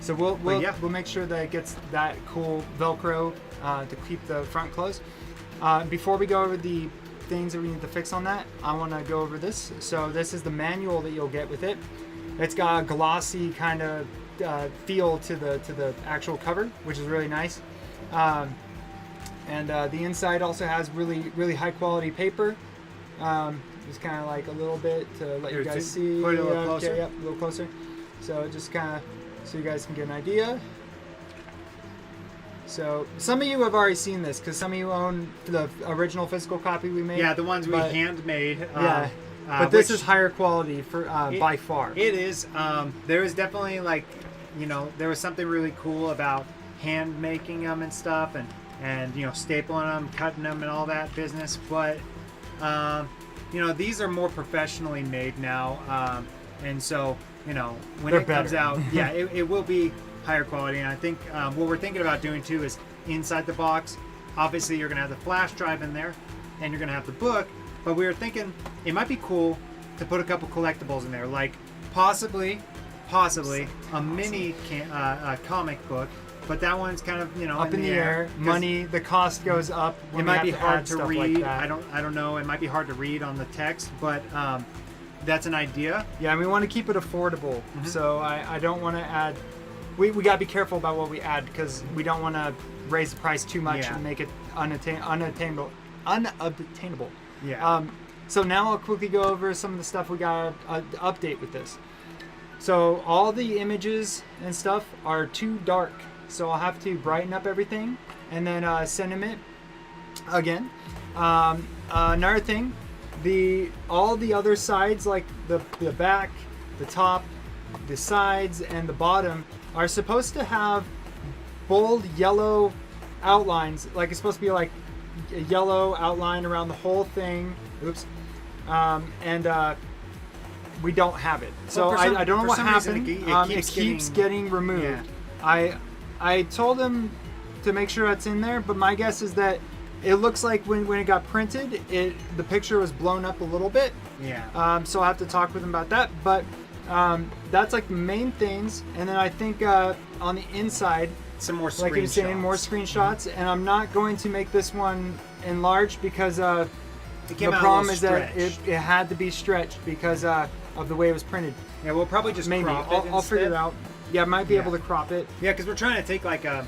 B: So we'll make sure that it gets that cool Velcro to keep the front closed. Before we go over the things that we need to fix on that, I want to go over this. So this is the manual that you'll get with it. It's got a glossy kind of feel to the actual cover, which is really nice. And the inside also has really high quality paper. Just kind of like a little bit to let you guys see.
A: Put it a little closer.
B: Okay, yep, a little closer. So just kind of so you guys can get an idea. So some of you have already seen this because some of you own the original physical copy we made.
A: Yeah, the ones we handmade.
B: Yeah. But this is higher quality for by far.
A: It is. There is definitely there was something really cool about hand making them and stuff, and stapling them, cutting them, and all that business. But these are more professionally made now, and so when
B: They're
A: it comes
B: better.
A: out, yeah, it will be higher quality. And I think what we're thinking about doing too is inside the box. Obviously, you're gonna have the flash drive in there, and you're gonna have the book. But we were thinking it might be cool to put a couple collectibles in there, like possibly a mini comic book. But that one's kind of
B: up in the air. Money, the cost goes up.
A: It might be hard to read.
B: Like
A: I don't know. It might be hard to read on the text, but that's an idea.
B: Yeah, and we want to keep it affordable.
A: Mm-hmm.
B: So I don't want to add. We gotta be careful about what we add because we don't want to raise the price too much and make it unattainable.
A: Yeah.
B: So now I'll quickly go over some of the stuff we got to update with this. So all the images and stuff are too dark. So I'll have to brighten up everything and then send them it again. Another thing, all the other sides, like the back, the top, the sides, and the bottom are supposed to have bold yellow outlines. Like it's supposed to be like a yellow outline around the whole thing. Oops. And we don't have it. So I don't know what happened. It keeps getting removed.
A: Yeah.
B: I told him to make sure that's in there, but my guess is that it looks like when it got printed, the picture was blown up a little bit.
A: Yeah.
B: So I'll have to talk with him about that. But that's like the main things. And then I think on the inside,
A: some more screenshots.
B: Like you were saying, more screenshots. And I'm not going to make this one enlarged because the problem is that it had to be stretched because of the way it was printed.
A: Yeah, we'll probably just crop it
B: I'll figure it out. Yeah, I might be able to crop it.
A: Yeah, because we're trying to take like a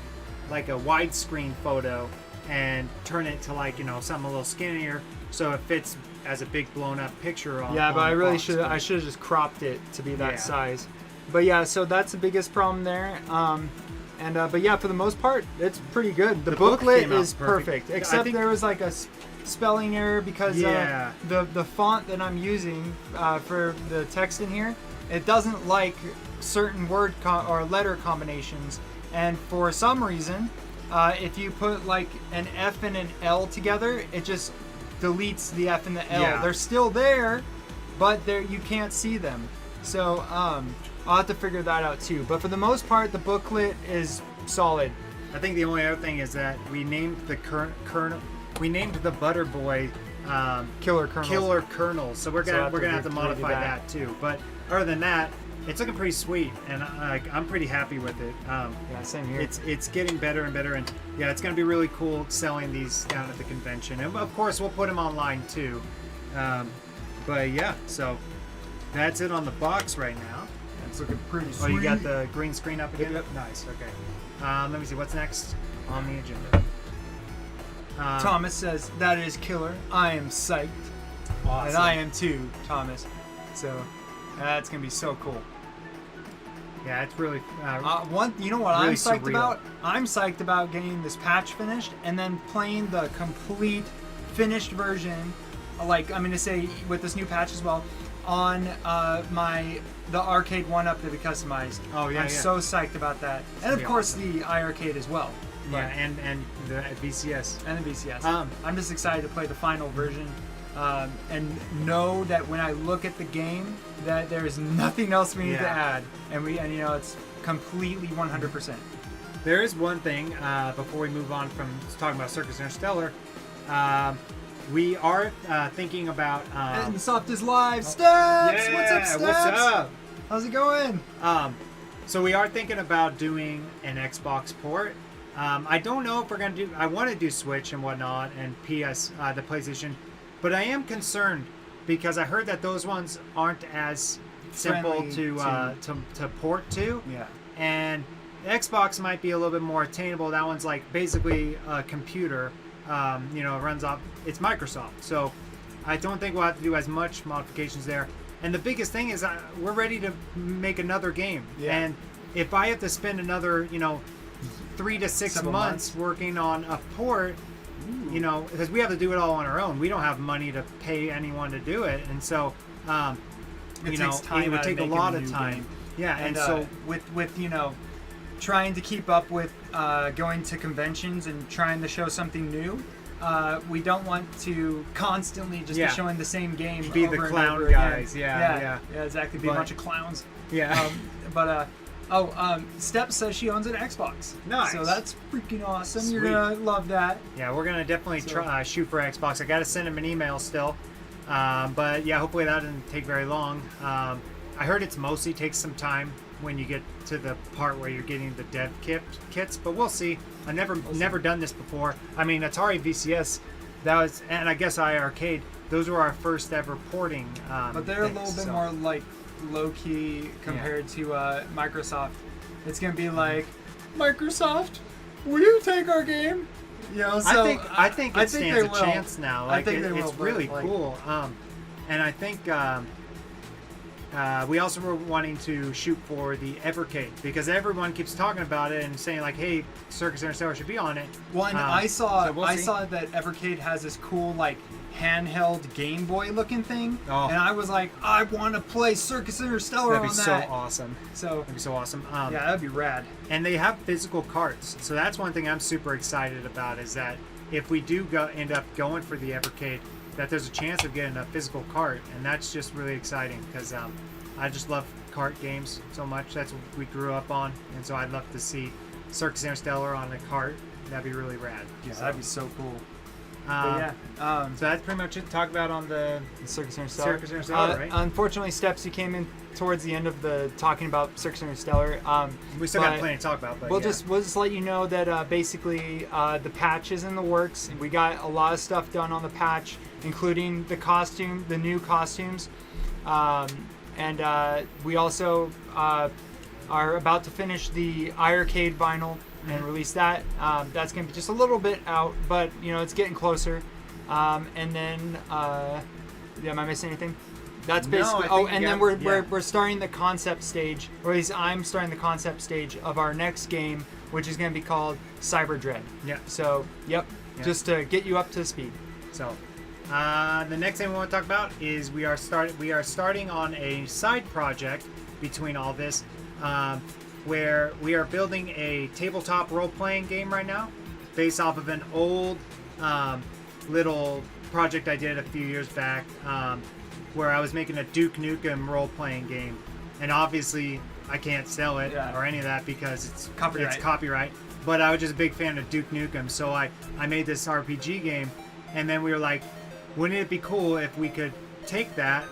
A: widescreen photo and turn it to something a little skinnier so it fits as a big blown up picture on.
B: Yeah, but I really
A: should
B: have just cropped it to be that size. But yeah, so that's the biggest problem there. But yeah, for the most part, it's pretty good. The booklet is perfect, except there was like a spelling error because the font that I'm using for the text in here, it doesn't like certain word or letter combinations, and for some reason, if you put like an F and an L together, it just deletes the F and the L.
A: Yeah.
B: They're still there, but you can't see them. So I'll have to figure that out too. But for the most part, the booklet is solid.
A: I think the only other thing is that we named the Butter Boy
B: Killer Kernels.
A: Killer kernels. So we're gonna have to
B: redo
A: modify that too. But other than that, it's looking pretty sweet, and I'm pretty happy with it.
B: Yeah, same here.
A: It's getting better and better, and yeah, it's gonna be really cool selling these down at the convention, and of course we'll put them online too. But yeah, so that's it on the box right now.
B: It's looking pretty sweet.
A: Oh, you got the green screen up again?
B: Yep.
A: Nice. Okay. Let me see what's next on the agenda.
B: Thomas says, that is killer. I am psyched.
A: Awesome.
B: And I am too, Thomas. So that's going to be so cool.
A: Yeah, it's really.
B: You know what
A: really
B: I'm psyched
A: surreal.
B: about? I'm psyched about getting this patch finished and then playing the complete finished version, like I'm going to say with this new patch as well, on the arcade 1-up that we customized.
A: Oh, yeah,
B: I'm
A: yeah.
B: so psyched about that. And of
A: be
B: course
A: awesome.
B: the iArcade as well.
A: Yeah, and the VCS.
B: And the VCS.
A: Um,
B: I'm just excited to play the final version, and know that when I look at the game, that there is nothing else we need to add, and you know it's completely 100%.
A: There is one thing before we move on from talking about Circus Interstellar. We are thinking about.
B: And Soft is live. Steps.
A: Yeah,
B: What's up, Steps?
A: what's up?
B: How's it going?
A: So we are thinking about doing an Xbox port. I don't know if we're gonna do. I want to do Switch and whatnot, and PS, the PlayStation, but I am concerned because I heard that those ones aren't as simple
B: Friendly
A: to port to.
B: Yeah.
A: And Xbox might be a little bit more attainable. That one's like basically a computer. It runs off. It's Microsoft, so I don't think we'll have to do as much modifications there. And the biggest thing is we're ready to make another game.
B: Yeah.
A: And if I have to spend another, 3 to 6
B: Several
A: months working on a port, because we have to do it all on our own. We don't have money to pay anyone to do it, and so
B: It takes time.
A: it would
B: out
A: take a
B: making
A: lot
B: the
A: of
B: new
A: time.
B: game.
A: Yeah,
B: And
A: so
B: with trying to keep up with going to conventions and trying to show something new, we don't want to constantly just be showing the same game.
A: Be
B: over
A: the
B: and
A: clown
B: over again.
A: guys. Yeah.
B: Exactly. Be a
A: But-
B: bunch of clowns.
A: Yeah.
B: Steph says she owns an Xbox.
A: Nice.
B: So that's freaking awesome.
A: Sweet.
B: You're gonna love that.
A: Yeah, we're gonna definitely try shoot for Xbox. I gotta send him an email still, but yeah, hopefully that doesn't take very long. I heard it's mostly takes some time when you get to the part where you're getting the dev kits, but we'll see. I've never done this before. I mean, Atari VCS, and I guess iArcade. Those were our first ever porting.
B: But they're a little bit more like low key compared to Microsoft. It's gonna be like, Microsoft, will you take our game? So
A: I think it stands a
B: will.
A: chance now.
B: I think they will,
A: it's
B: but,
A: really
B: like-
A: cool. And I think we also were wanting to shoot for the Evercade because everyone keeps talking about it and saying like, "Hey, Circus Interstellar should be on it."
B: I saw
A: so we'll see.
B: that Evercade has this cool like handheld Game Boy looking thing,
A: Oh.
B: and I was like, I want to play Circus Interstellar
A: That'd be
B: on
A: so
B: that.
A: awesome.
B: So
A: That'd be so awesome.
B: yeah, that'd be rad.
A: And they have physical carts, so that's one thing I'm super excited about. Is that if we do end up going for the Evercade, that there's a chance of getting a physical cart, and that's just really exciting because I just love kart games so much. That's what we grew up on, and so I'd love to see Circus Interstellar on a cart. That'd be really rad.
B: Yeah,
A: So,
B: that'd be so cool.
A: uh,
B: Yeah.
A: So that's pretty much it to talk about on the
B: Circus Interstellar.
A: Circus Interstellar, right?
B: Unfortunately, Steps, you came in towards the end of the talking about Circus Interstellar.
A: We still got
B: but
A: plenty to talk about, but
B: we'll
A: yeah.
B: just let you know that basically the patch is in the works. We got a lot of stuff done on the patch, including the new costumes, and we also are about to finish the iArcade vinyl and release that. That's gonna be just a little bit out, but it's getting closer. And then, am I missing anything? That's
A: No,
B: basically.
A: I think
B: And
A: you
B: then
A: got-
B: we're starting the concept stage, or at least I'm starting the concept stage of our next game, which is going to be called Cyber Dread.
A: Yeah.
B: So,
A: Yeah.
B: just to get you up to speed.
A: So, the next thing we want to talk about is we are starting on a side project between all this, where we are building a tabletop role-playing game right now, based off of an old little project I did a few years back, where I was making a Duke Nukem role-playing game, and obviously I can't sell it or any of that because it's copyright. But I was just a big fan of Duke Nukem, so I made this RPG game, and then we were like, wouldn't it be cool if we could take that,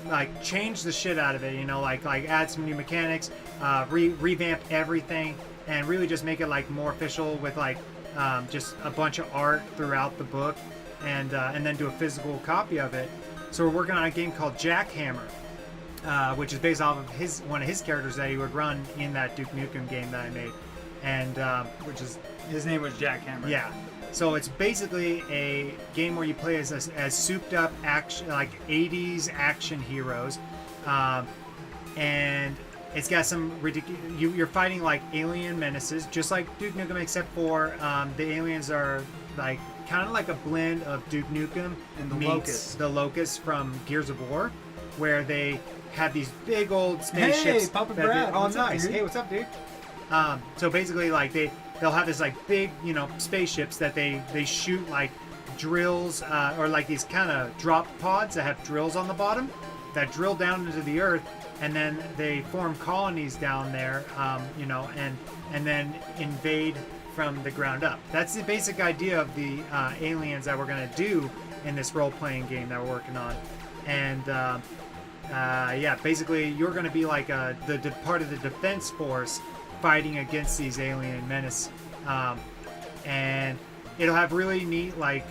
A: like change the shit out of it, like add some new mechanics, revamp everything, and really just make it like more official with like just a bunch of art throughout the book, and then do a physical copy of it. So we're working on a game called Jackhammer, which is based off of one of his characters that he would run in that Duke Nukem game that I made, and
B: which is his name was Jackhammer.
A: Yeah. So it's basically a game where you play as souped up action, like 80s action heroes, and it's got some ridiculous. You're fighting like alien menaces, just like Duke Nukem, except for the aliens are like kind of like a blend of Duke Nukem
B: and the
A: meets the Locusts from Gears of War, where they have these big old spaceships.
B: Hey, Papa Brad.
A: Oh,
B: What's up,
A: nice.
B: dude?
A: Hey, what's up, dude? So basically, like they'll have this like big, spaceships that they shoot like drills or like these kind of drop pods that have drills on the bottom that drill down into the earth, and then they form colonies down there, and then invade from the ground up. That's the basic idea of the aliens that we're gonna do in this role-playing game that we're working on, and basically you're gonna be like the part of the defense force fighting against these alien menace, and it'll have really neat like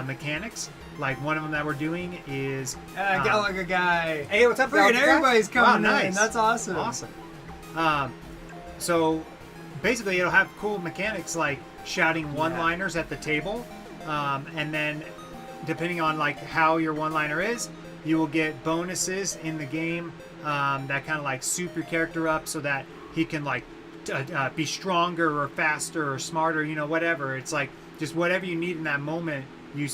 A: mechanics. Like one of them that we're doing is
B: Gallagher guy.
A: Hey, what's up,
B: Freaking
A: Gallagher?
B: everybody's coming
A: Wow, nice.
B: in. That's awesome.
A: Awesome. So basically it'll have cool mechanics like shouting one-liners at the table, and then depending on like how your one-liner is, you will get bonuses in the game that kind of like soup your character up so that he can like be stronger or faster or smarter, whatever. It's like just whatever you need in that moment. You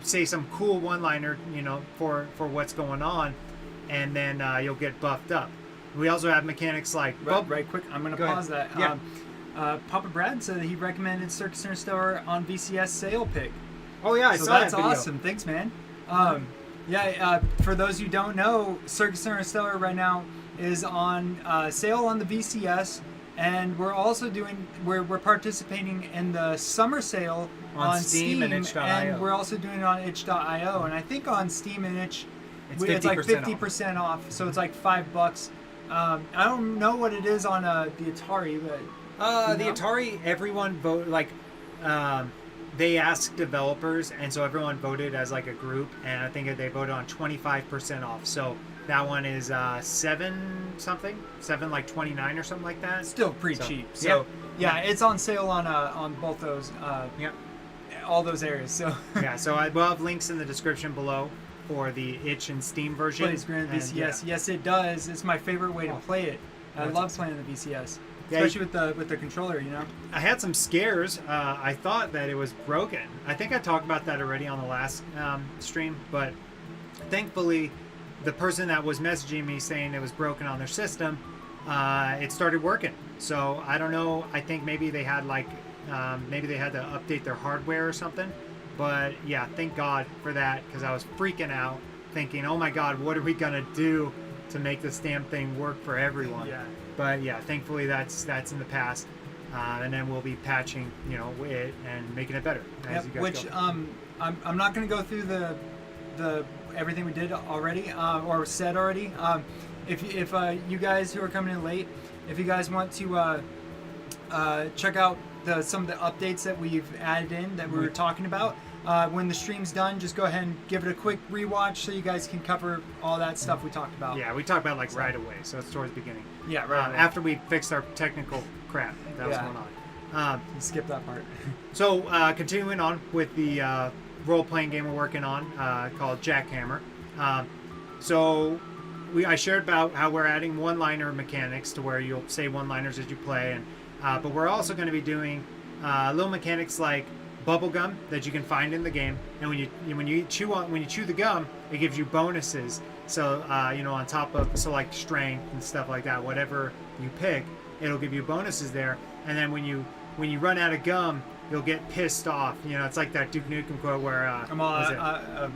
A: say some cool one-liner, for what's going on, and then you'll get buffed up. We also have mechanics like
B: right quick. I'm gonna pause
A: ahead.
B: that.
A: Yeah.
B: Papa Brad said he recommended Circus Interstellar on VCS sale pick.
A: Oh yeah, I
B: So
A: saw
B: that's
A: that video.
B: awesome. Thanks, man. For those who don't know, Circus Interstellar right now is on sale on the VCS, and we're also we're participating in the summer sale on Steam
A: and itch.io.
B: and we're also doing it on itch.io, and I think on Steam and itch
A: It's
B: like
A: 50%
B: 50% off, so it's like $5. I don't know what it is on the Atari, but
A: the Atari, everyone vote like they asked developers, and so everyone voted as like a group, and I think they voted on 25% off. So that one is seven like 29 or something like that.
B: still pretty cheap. So yeah, it's on sale on both those. All those areas. So
A: yeah, so I will have links in the description below for the itch and Steam version.
B: plays Grand VCS. Yes, it does. It's my favorite way to play it. I love playing the VCS, especially with the controller.
A: I had some scares. I thought that it was broken. I think I talked about that already on the last stream, but thankfully, the person that was messaging me saying it was broken on their system, it started working. So I don't know. I think maybe they had maybe they had to update their hardware or something. But yeah, thank God for that, because I was freaking out, thinking, oh my God, what are we gonna do to make this damn thing work for everyone?
B: Yeah.
A: But yeah, thankfully that's in the past, and then we'll be patching, it and making it better as you guys
B: Which
A: go.
B: I'm not going to go through the everything we did already or said already. If you guys who are coming in late, if you guys want to check out some of the updates that we've added in that we were talking about, when the stream's done, just go ahead and give it a quick rewatch so you guys can cover all that stuff we talked about.
A: Yeah, we talked about right away, so it's towards the beginning.
B: Yeah, right away.
A: After we fixed our technical crap that was going on.
B: Skip that part.
A: So continuing on with the role-playing game we're working on called Jackhammer. So I shared about how we're adding one-liner mechanics to where you'll say one-liners as you play, and but we're also going to be doing little mechanics like bubble gum that you can find in the game, and when you chew the gum, it gives you bonuses. So on top of like strength and stuff like that, whatever you pick, it'll give you bonuses there. And then when you run out of gum, you'll get pissed off. It's like that Duke Nukem quote where
B: I'm all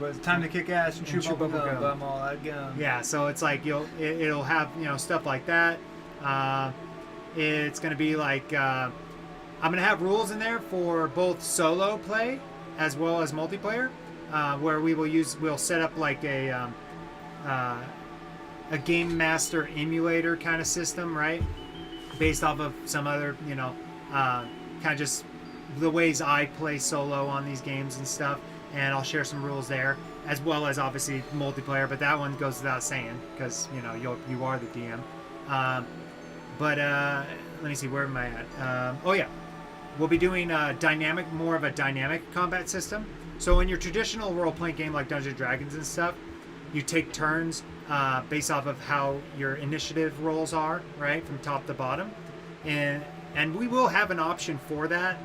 B: it's time to kick ass and chew bubble gum. I'm all out of gum.
A: Yeah, so it's like it'll have stuff like that. It's gonna be like I'm gonna have rules in there for both solo play as well as multiplayer. where we'll set up like a game master emulator kind of system, right? Based off of some other, kind of just the ways I play solo on these games and stuff. And I'll share some rules there, as well as obviously multiplayer. But that one goes without saying because you are the DM. But let me see, where am I at? Oh yeah, we'll be doing more of a dynamic combat system. So in your traditional role-playing game like Dungeons & Dragons and stuff, you take turns based off of how your initiative rolls are, right, from top to bottom. And we will have an option for that,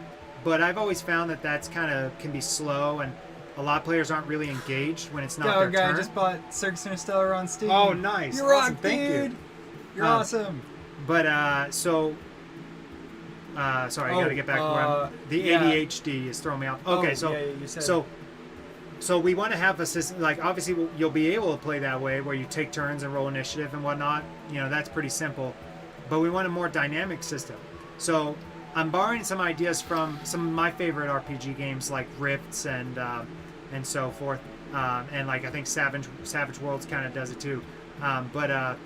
A: but I've always found that that's can be slow, and a lot of players aren't really engaged when it's not their turn.
B: I just bought Circus Interstellar on Steam.
A: Oh, nice.
B: You're
A: awesome.
B: Rock,
A: Thank
B: dude.
A: you.
B: You're awesome.
A: But sorry, I gotta get back where the ADHD is throwing me off. Okay,
B: you said
A: so we want to have a system, like obviously you'll be able to play that way where you take turns and roll initiative and whatnot. That's pretty simple, but we want a more dynamic system. So I'm borrowing some ideas from some of my favorite RPG games like Rifts and so forth, and like I think Savage Worlds kind of does it too, but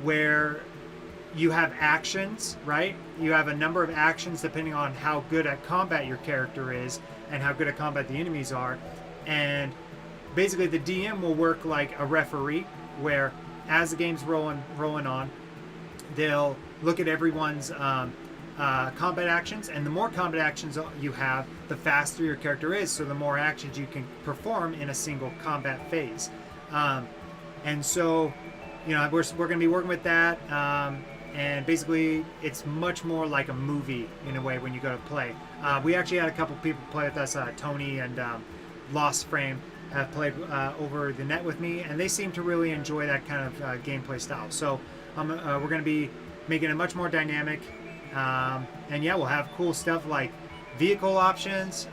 A: where you have actions, right? You have a number of actions depending on how good at combat your character is and how good at combat the enemies are. And basically the DM will work like a referee, where as the game's rolling on, they'll look at everyone's combat actions, and the more combat actions you have, the faster your character is, so the more actions you can perform in a single combat phase. And so, we're going to be working with that. And basically, it's much more like a movie in a way when you go to play. We actually had a couple people play with us. Tony and Lost Frame have played over the net with me, and they seem to really enjoy that kind of gameplay style. So we're going to be making it much more dynamic. And yeah, we'll have cool stuff like vehicle options.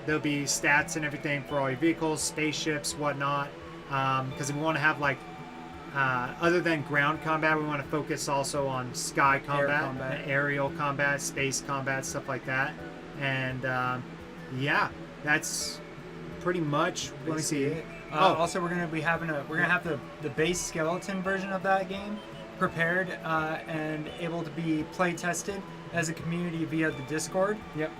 A: There'll be stats and everything for all your vehicles, spaceships, whatnot. Because we want to have like other than ground combat, we want to focus also on sky combat, aerial combat, space combat, stuff like that. And yeah, that's pretty much. Let me see.
B: Also, we're gonna have the base skeleton version of that game prepared and able to be play tested as a community via the Discord.
A: Yep.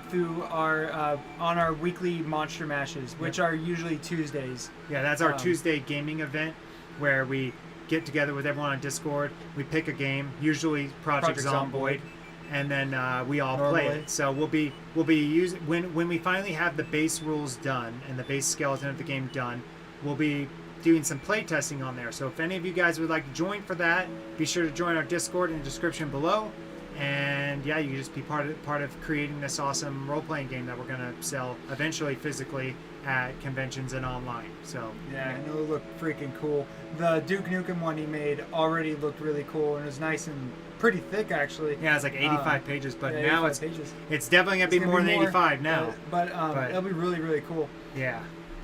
B: Through our on our weekly Monster Mashes, which are usually Tuesdays.
A: Yeah, that's our Tuesday gaming event where we get together with everyone on Discord. We pick a game, usually Project Zomboid, and then we all play it. So we'll be using when we finally have the base rules done and the base skeleton of the game done, we'll be doing some play testing on there. So if any of you guys would like to join for that, be sure to join our Discord in the description below. And yeah, you can just be part of creating this awesome role-playing game that we're gonna sell eventually physically at conventions and online. So
B: yeah, it'll look freaking cool. The Duke Nukem one he made already looked really cool, and it was nice and pretty thick actually.
A: Yeah, it's like 85 pages, but now it's definitely gonna be
B: gonna
A: more
B: be
A: than
B: more,
A: 85 now.
B: But it'll be really, really cool.
A: Yeah.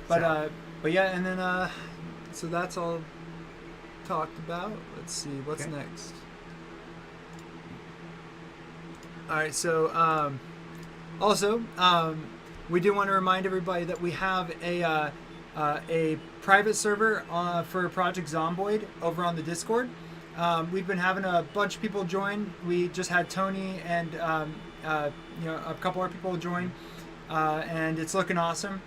B: But yeah, and then so that's all talked about. Let's see what's next. All right, so also we do want to remind everybody that we have a private server for Project Zomboid over on the Discord. We've been having a bunch of people join. We just had Tony and a couple other people join, and it's looking awesome.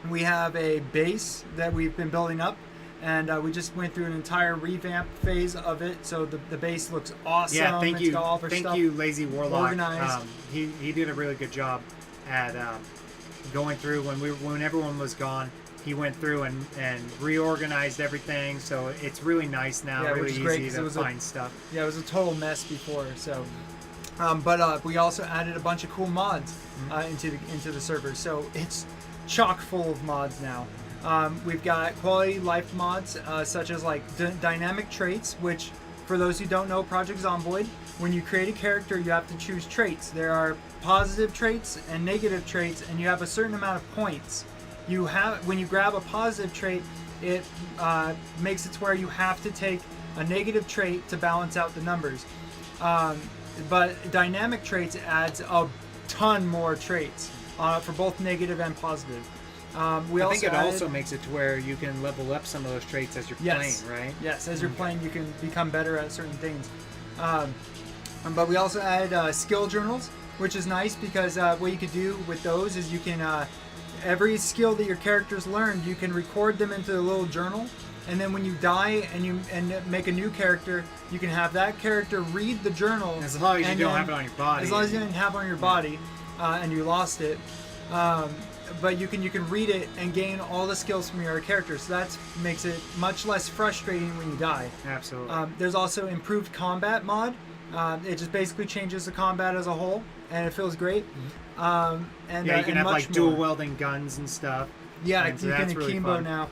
B: We have a base that we've been building up, and we just went through an entire revamp phase of it, so the base looks awesome.
A: Yeah, thank you,
B: thank
A: you, Lazy Warlock.
B: Organized.
A: He did a really good job at going through when everyone was gone. He went through and reorganized everything, so it's really nice now.
B: Yeah,
A: really
B: which is great,
A: easy to find stuff.
B: Yeah, it was a total mess before. So, but we also added a bunch of cool mods into the server, so it's chock full of mods now. We've got quality life mods such as like dynamic traits, which for those who don't know Project Zomboid, when you create a character you have to choose traits. There are positive traits and negative traits, and you have a certain amount of points. When you grab a positive trait, it makes it to where you have to take a negative trait to balance out the numbers. But dynamic traits adds a ton more traits for both negative and positive. We
A: I think it
B: added,
A: also makes it to where you can level up some of those traits as you're
B: Yes.
A: playing, right?
B: Yes, as you're playing, you can become better at certain things. But we also added skill journals, which is nice because what you could do with those is you can every skill that your characters learned, you can record them into a little journal, and then when you die and make a new character, you can have that character read the journal.
A: As long as you don't have it on your body.
B: As long as you didn't have it on your body, and you lost it. But you can read it and gain all the skills from your character, so that makes it much less frustrating when you die.
A: Absolutely.
B: There's also improved combat mod. It just basically changes the combat as a whole, and it feels great. And
A: you can have like
B: more.
A: dual wielding guns and stuff.
B: Yeah,
A: and so
B: you can
A: that's really
B: akimbo
A: fun.
B: now.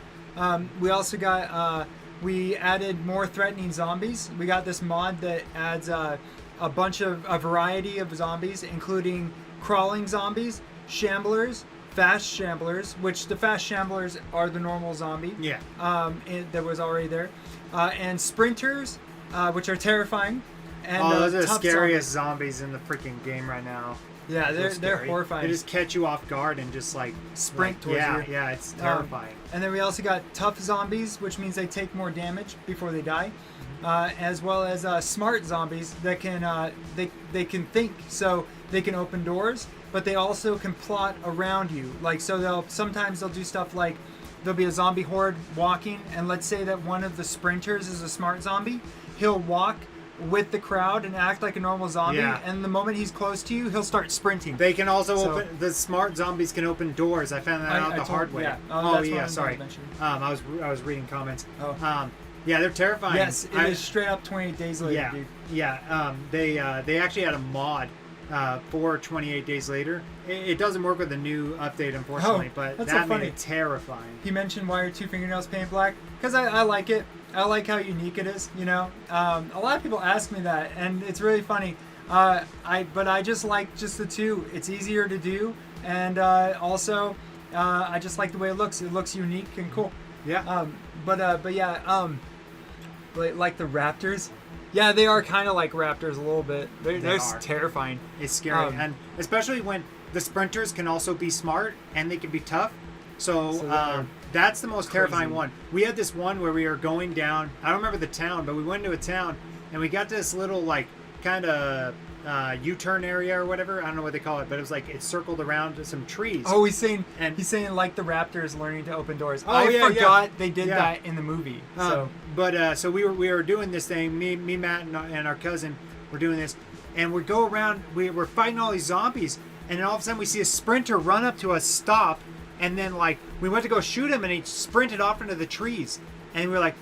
B: We also got we added more threatening zombies. We got this mod that adds a variety of zombies, including crawling zombies, shamblers, fast shamblers, which the fast shamblers are the normal zombie.
A: Yeah.
B: That was already there, and sprinters, which are terrifying. And
A: those are the
B: tough
A: scariest zombies in the freaking game right now.
B: Yeah, they're
A: scary.
B: horrifying.
A: They just catch you off guard and just like
B: Sprint towards
A: yeah,
B: you.
A: Yeah, it's terrifying.
B: And then we also got tough zombies, which means they take more damage before they die, as well as smart zombies that can they can think, so they can open doors, but they also can plot around you. Like sometimes they'll do stuff like there'll be a zombie horde walking, and let's say that one of the sprinters is a smart zombie, he'll walk with the crowd and act like a normal zombie, and the moment he's close to you, he'll start sprinting.
A: They can also open. The smart zombies can open doors. I found that out the hard way.
B: Yeah.
A: Sorry. I was reading comments.
B: Oh.
A: Yeah, they're terrifying.
B: Yes, it is straight up 28 days later,
A: Yeah,
B: dude.
A: yeah. They actually had a mod for 28 days later. It doesn't work with the new update, unfortunately, but
B: that's
A: that
B: so
A: made
B: funny.
A: it terrifying.
B: He mentioned why are two fingernails painted black? Because I like it. I like how unique it is. You know, a lot of people ask me that, and it's really funny. But I just like just the two. It's easier to do, and also I just like the way it looks. It looks unique and cool.
A: Yeah.
B: But yeah. Like the raptors. Yeah, they are kind of like raptors a little bit. They're
A: are.
B: terrifying.
A: It's scary, and especially when the sprinters can also be smart and they can be tough. So that's the most terrifying one. We had this one where we were going down. I don't remember the town, but we went into a town and we got to this little like kind of U-turn area or whatever. I don't know what they call it, but it was like it circled around some trees.
B: Oh, he's saying like the raptors learning to open doors. I forgot they did that in the movie.
A: So we were doing this thing. Me, Matt, and our cousin were doing this, and we go around. We're fighting all these zombies, and then all of a sudden we see a sprinter run up to us, stop, and then like we went to go shoot him, and he sprinted off into the trees, and we were like,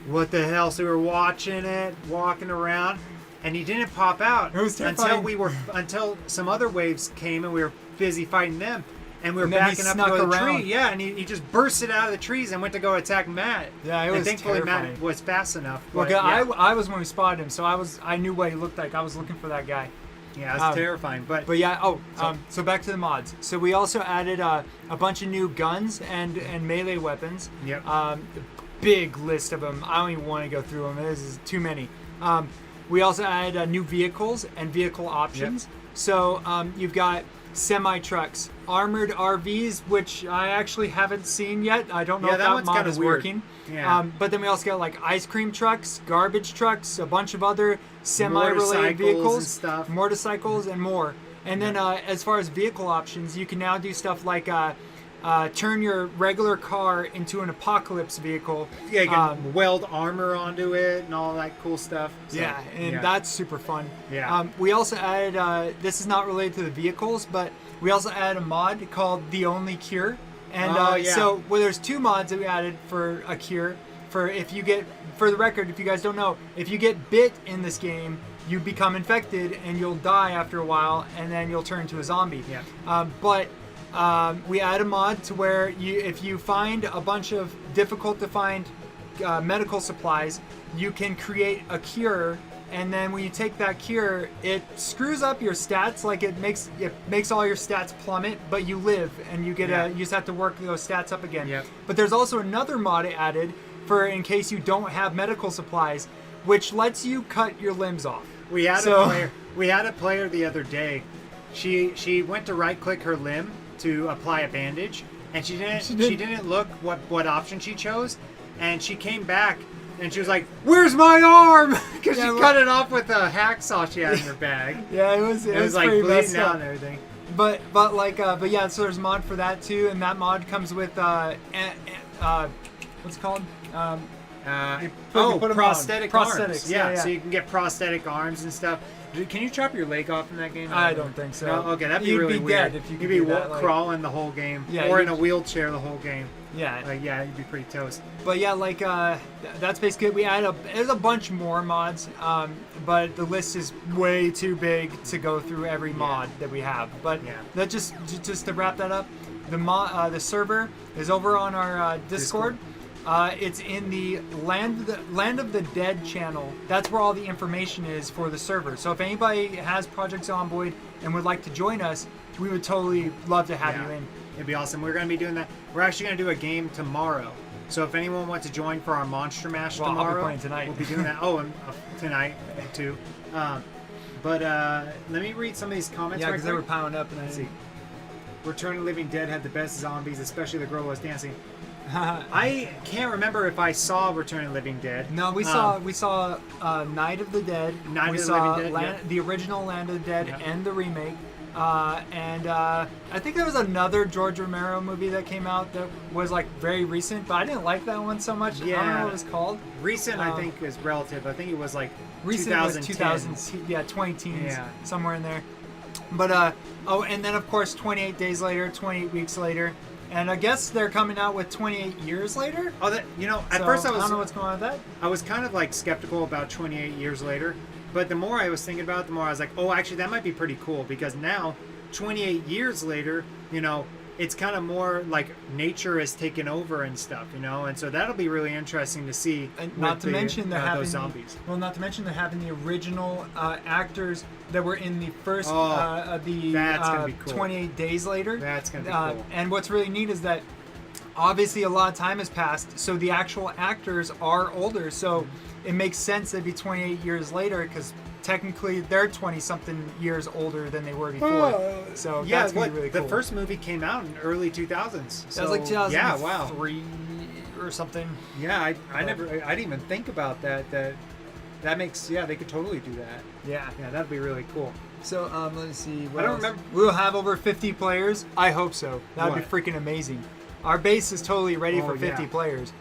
A: "What the hell?" So we were watching it, walking around, and he didn't pop out
B: It was terrifying.
A: until some other waves came, and we were busy fighting them. And we were
B: then he
A: backing up to
B: snuck
A: the
B: around.
A: tree. Yeah, and he just bursted out of the trees and went to go attack Matt.
B: Yeah, it
A: and
B: was
A: thankfully
B: terrifying.
A: Matt was fast enough.
B: Well,
A: But,
B: I was when we spotted him, so I knew what he looked like. I was looking for that guy.
A: yeah, it was terrifying. But
B: yeah. So back to the mods. So we also added a bunch of new guns and melee weapons.
A: Yep.
B: Big list of them. I don't even want to go through them. This is too many. We also added new vehicles and vehicle options.
A: Yep.
B: So you've got semi-trucks, armored RVs, which I actually haven't seen yet. I don't know if
A: that
B: that
A: one's
B: mod
A: kinda
B: is
A: weird.
B: working.
A: Yeah.
B: But then we also got like ice cream trucks, garbage trucks, a bunch of other semi-related
A: Motorcycles
B: vehicles,
A: and stuff.
B: motorcycles, and more. And then as far as vehicle options, you can now do stuff like turn your regular car into an apocalypse vehicle.
A: yeah, you can weld armor onto it and all that cool stuff. So,
B: Yeah, and that's super fun.
A: Yeah.
B: We also added, this is not related to the vehicles, but we also added a mod called The Only Cure. And so there's two mods that we added for a cure. For the record, if you guys don't know, if you get bit in this game, you become infected and you'll die after a while, and then you'll turn into a zombie.
A: Yeah.
B: But we add a mod to where if you find a bunch of difficult to find medical supplies, you can create a cure, and then when you take that cure, it screws up your stats. Like it makes all your stats plummet, but you live, and you get you just have to work those stats up again.
A: Yep.
B: But there's also another mod added for in case you don't have medical supplies, which lets you cut your limbs off.
A: We had a player the other day. She went to right click her limb to apply a bandage, and she didn't look what option she chose, and she came back and she was like, "Where's my arm?" Because she cut it off with a hacksaw she had in her bag.
B: Yeah, it was
A: like bleeding
B: out
A: out and everything.
B: But yeah, so there's a mod for that too, and that mod comes with what's it called?
A: Prosthetic
B: prosthetics.
A: arms. Yeah, so you can get prosthetic arms and stuff. Can you chop your leg off in that game?
B: I don't think so.
A: No? Okay, that'd be really weird.
B: Dead if you
A: You'd be
B: that,
A: crawling the whole game,
B: yeah,
A: or in a wheelchair the whole game.
B: Yeah,
A: yeah, you'd be pretty toast.
B: But yeah, that's basically it. We add there's a bunch more mods, but the list is way too big to go through every mod that we have. But that just to wrap that up, the server is over on our Discord. It's in the Land of the Dead channel. That's where all the information is for the server. So if anybody has Project Zomboid and would like to join us, we would totally love to have you in.
A: It'd be awesome. We're going to be doing that. We're actually going to do a game tomorrow. So if anyone wants to join for our Monster Mash tomorrow,
B: I'll be playing tonight.
A: We'll be doing that. Oh, and tonight too. But let me read some of these comments.
B: Yeah, because they were piling up. And
A: see. Return of the Living Dead had the best zombies, especially the girl who was dancing. I can't remember if I saw Return of the Living Dead.
B: No, we saw Night of the Dead.
A: We saw
B: the original Land of the Dead and the remake. And I think there was another George Romero movie that came out that was like very recent, but I didn't like that one so much.
A: Yeah.
B: I don't know what it was called.
A: Recent, I think, is relative. I think it was like
B: recent 2000s. Yeah, 20 teens, somewhere in there. But and then of course 28 days later, 28 weeks later. And I guess they're coming out with 28 years later.
A: Oh, at first I
B: don't know what's going on with that.
A: I was kind of like skeptical about 28 years later, but the more I was thinking about it, the more I was like, oh, actually, that might be pretty cool because now, 28 years later, it's kind of more like nature has taken over and stuff, and so that'll be really interesting to see.
B: And not to mention they're having
A: those zombies.
B: Well, not to mention they're having the original actors that were in the first that's gonna be cool. 28 days later.
A: That's gonna be cool.
B: And what's really neat is that obviously a lot of time has passed, so the actual actors are older. So it makes sense it'd be 28 years later because technically they're 20-something years older than they were before. So that's going to be really cool.
A: The first movie came out in early 2000s. So,
B: that was like 2003
A: yeah, wow.
B: or something.
A: Yeah, I didn't even think about that. That makes, they could totally do that.
B: Yeah.
A: Yeah, that'd be really cool.
B: So, let's see.
A: I don't remember.
B: We'll have over 50 players. I hope so. That'd be freaking amazing. Our base is totally ready for 50 players.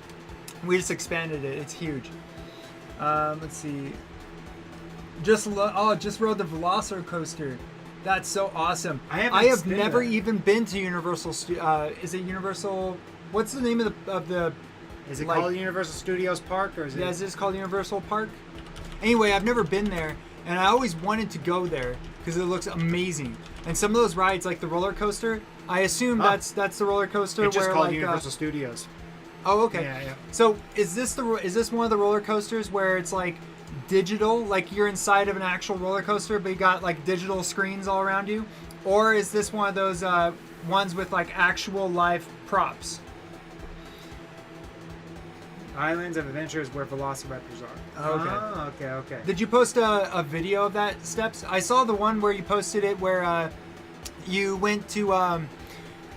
B: We just expanded it. It's huge. Let's see. Just rode the Velocicoaster. That's so awesome. I have never even been to Universal. Is it Universal? What's the name of the?
A: Is it called Universal Studios Park or is it?
B: Yeah, is this called Universal Park? Anyway, I've never been there, and I always wanted to go there because it looks amazing. And some of those rides, like the roller coaster, I assume that's the roller coaster.
A: It's just
B: where,
A: called Universal Studios.
B: Oh, okay.
A: Yeah.
B: So is this one of the roller coasters where it's like digital, like you're inside of an actual roller coaster, but you got like digital screens all around you, or is this one of those ones with like actual live props?
A: Islands of Adventure is where Velociraptors are.
B: Okay.
A: Okay.
B: Did you post a video of that, Steps? I saw the one where you posted it where you went to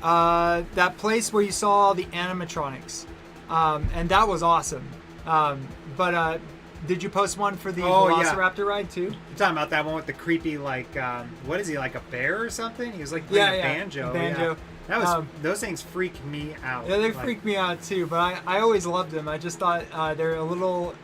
B: that place where you saw all the animatronics, and that was awesome. But did you post one for the Velociraptor ride too?
A: You're talking about that one with the creepy, like, what is he, like a bear or something? He was like playing a banjo.
B: Banjo.
A: That was those things freak me out.
B: Yeah, they freak me out too. But I always loved them. I just thought they're a little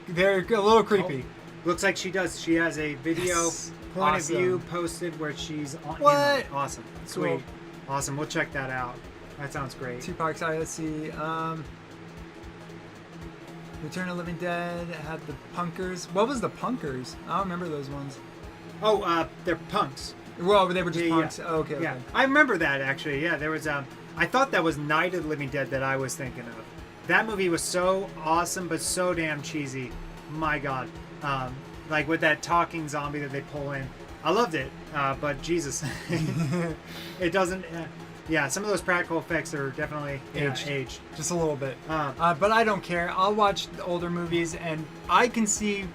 B: creepy.
A: Looks like she does. She has a video point of view posted where she's on.
B: What?
A: Awesome. Sweet. Cool. Awesome. We'll check that out. That sounds great.
B: 2 parks. All right, let's see. Return of the Living Dead had the Punkers. What was the Punkers? I don't remember those ones.
A: Oh, they're punks.
B: Well, they were just punks.
A: Yeah.
B: Oh, okay.
A: Yeah, I remember that actually. Yeah, there was I thought that was Night of the Living Dead that I was thinking of. That movie was so awesome, but so damn cheesy. My God, like with that talking zombie that they pull in. I loved it, but Jesus, it doesn't. Yeah, some of those practical effects are definitely aged.
B: Just a little bit. But I don't care. I'll watch the older movies, and I can see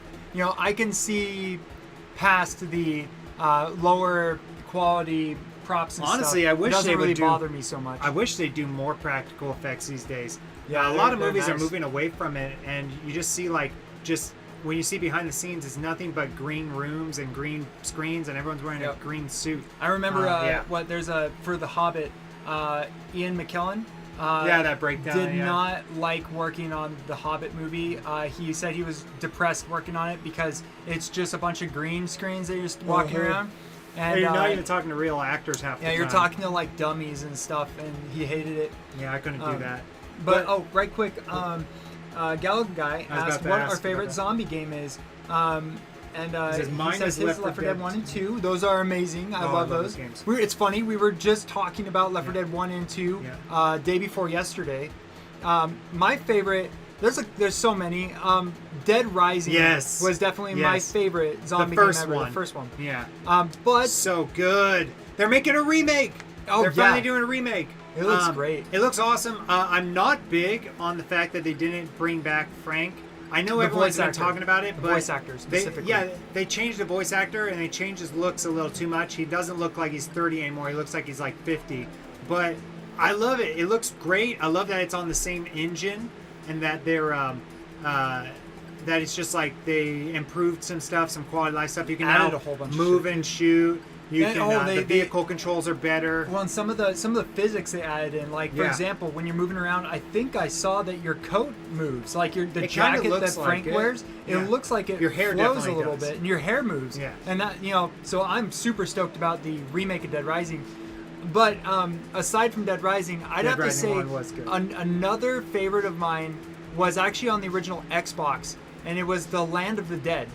B: past the lower quality props and
A: Honestly,
B: stuff,
A: I wish
B: it doesn't
A: they would
B: really
A: do-
B: bother me so much.
A: I wish they do more practical effects these days.
B: Yeah,
A: a lot of
B: they're
A: movies are
B: nice.
A: moving away from it, and you just see when you see behind the scenes, it's nothing but green rooms and green screens, and everyone's wearing
B: Yep.
A: a green suit.
B: I remember
A: yeah.
B: there's a for The Hobbit, Ian McKellen.
A: That breakdown.
B: Did
A: yeah.
B: not like working on the Hobbit movie. He said he was depressed working on it because it's just a bunch of green screens that you're just walking around. And
A: And you're not even talking to real actors half the
B: yeah,
A: time.
B: you're talking to like dummies and stuff, and he hated it.
A: Yeah, I couldn't do that.
B: But right quick, Gallagher guy
A: I was about
B: asked
A: to
B: what
A: ask
B: our
A: about
B: favorite
A: that.
B: zombie game is.
A: says, "Mine
B: he says
A: is
B: his Left 4 Dead 1 and 2. Those are amazing. I love those.
A: games.
B: It's funny. We were just talking about Left 4 Dead 1 and 2 day before yesterday. My favorite. There's so many. Dead Rising was definitely my favorite zombie game ever. The first one.
A: Yeah.
B: But
A: So good. They're making a remake.
B: Oh,
A: They're finally
B: yeah.
A: doing a remake.
B: It looks great.
A: It looks awesome. I'm not big on the fact that they didn't bring back Frank. I know
B: The
A: everyone's
B: voice
A: been
B: actor.
A: talking about it,
B: The
A: but
B: voice actor specifically.
A: they changed the voice actor and they changed his looks a little too much. He doesn't look like he's 30 anymore. He looks like he's like 50. But I love it. It looks great. I love that it's on the same engine and that they're that it's just like they improved some stuff, some quality of life stuff. You can
B: Added
A: now
B: a whole bunch of
A: move
B: shit.
A: and shoot. You
B: And,
A: can
B: they-
A: the vehicle controls are better.
B: Well, and some of the physics they added in, like for
A: Yeah.
B: example, when you're moving around, I think I saw that your coat moves, like the
A: It kinda
B: jacket that
A: looks like
B: Frank
A: it.
B: wears. It
A: Yeah.
B: looks like it
A: Your hair
B: flows a
A: definitely
B: little
A: does.
B: bit, and your hair moves.
A: Yeah.
B: And that so I'm super stoked about the remake of Dead Rising. But aside from Dead Rising, I'd
A: Dead
B: have to
A: Rising
B: say
A: 1 was good.
B: another favorite of mine was actually on the original Xbox, and it was The Land of the Dead.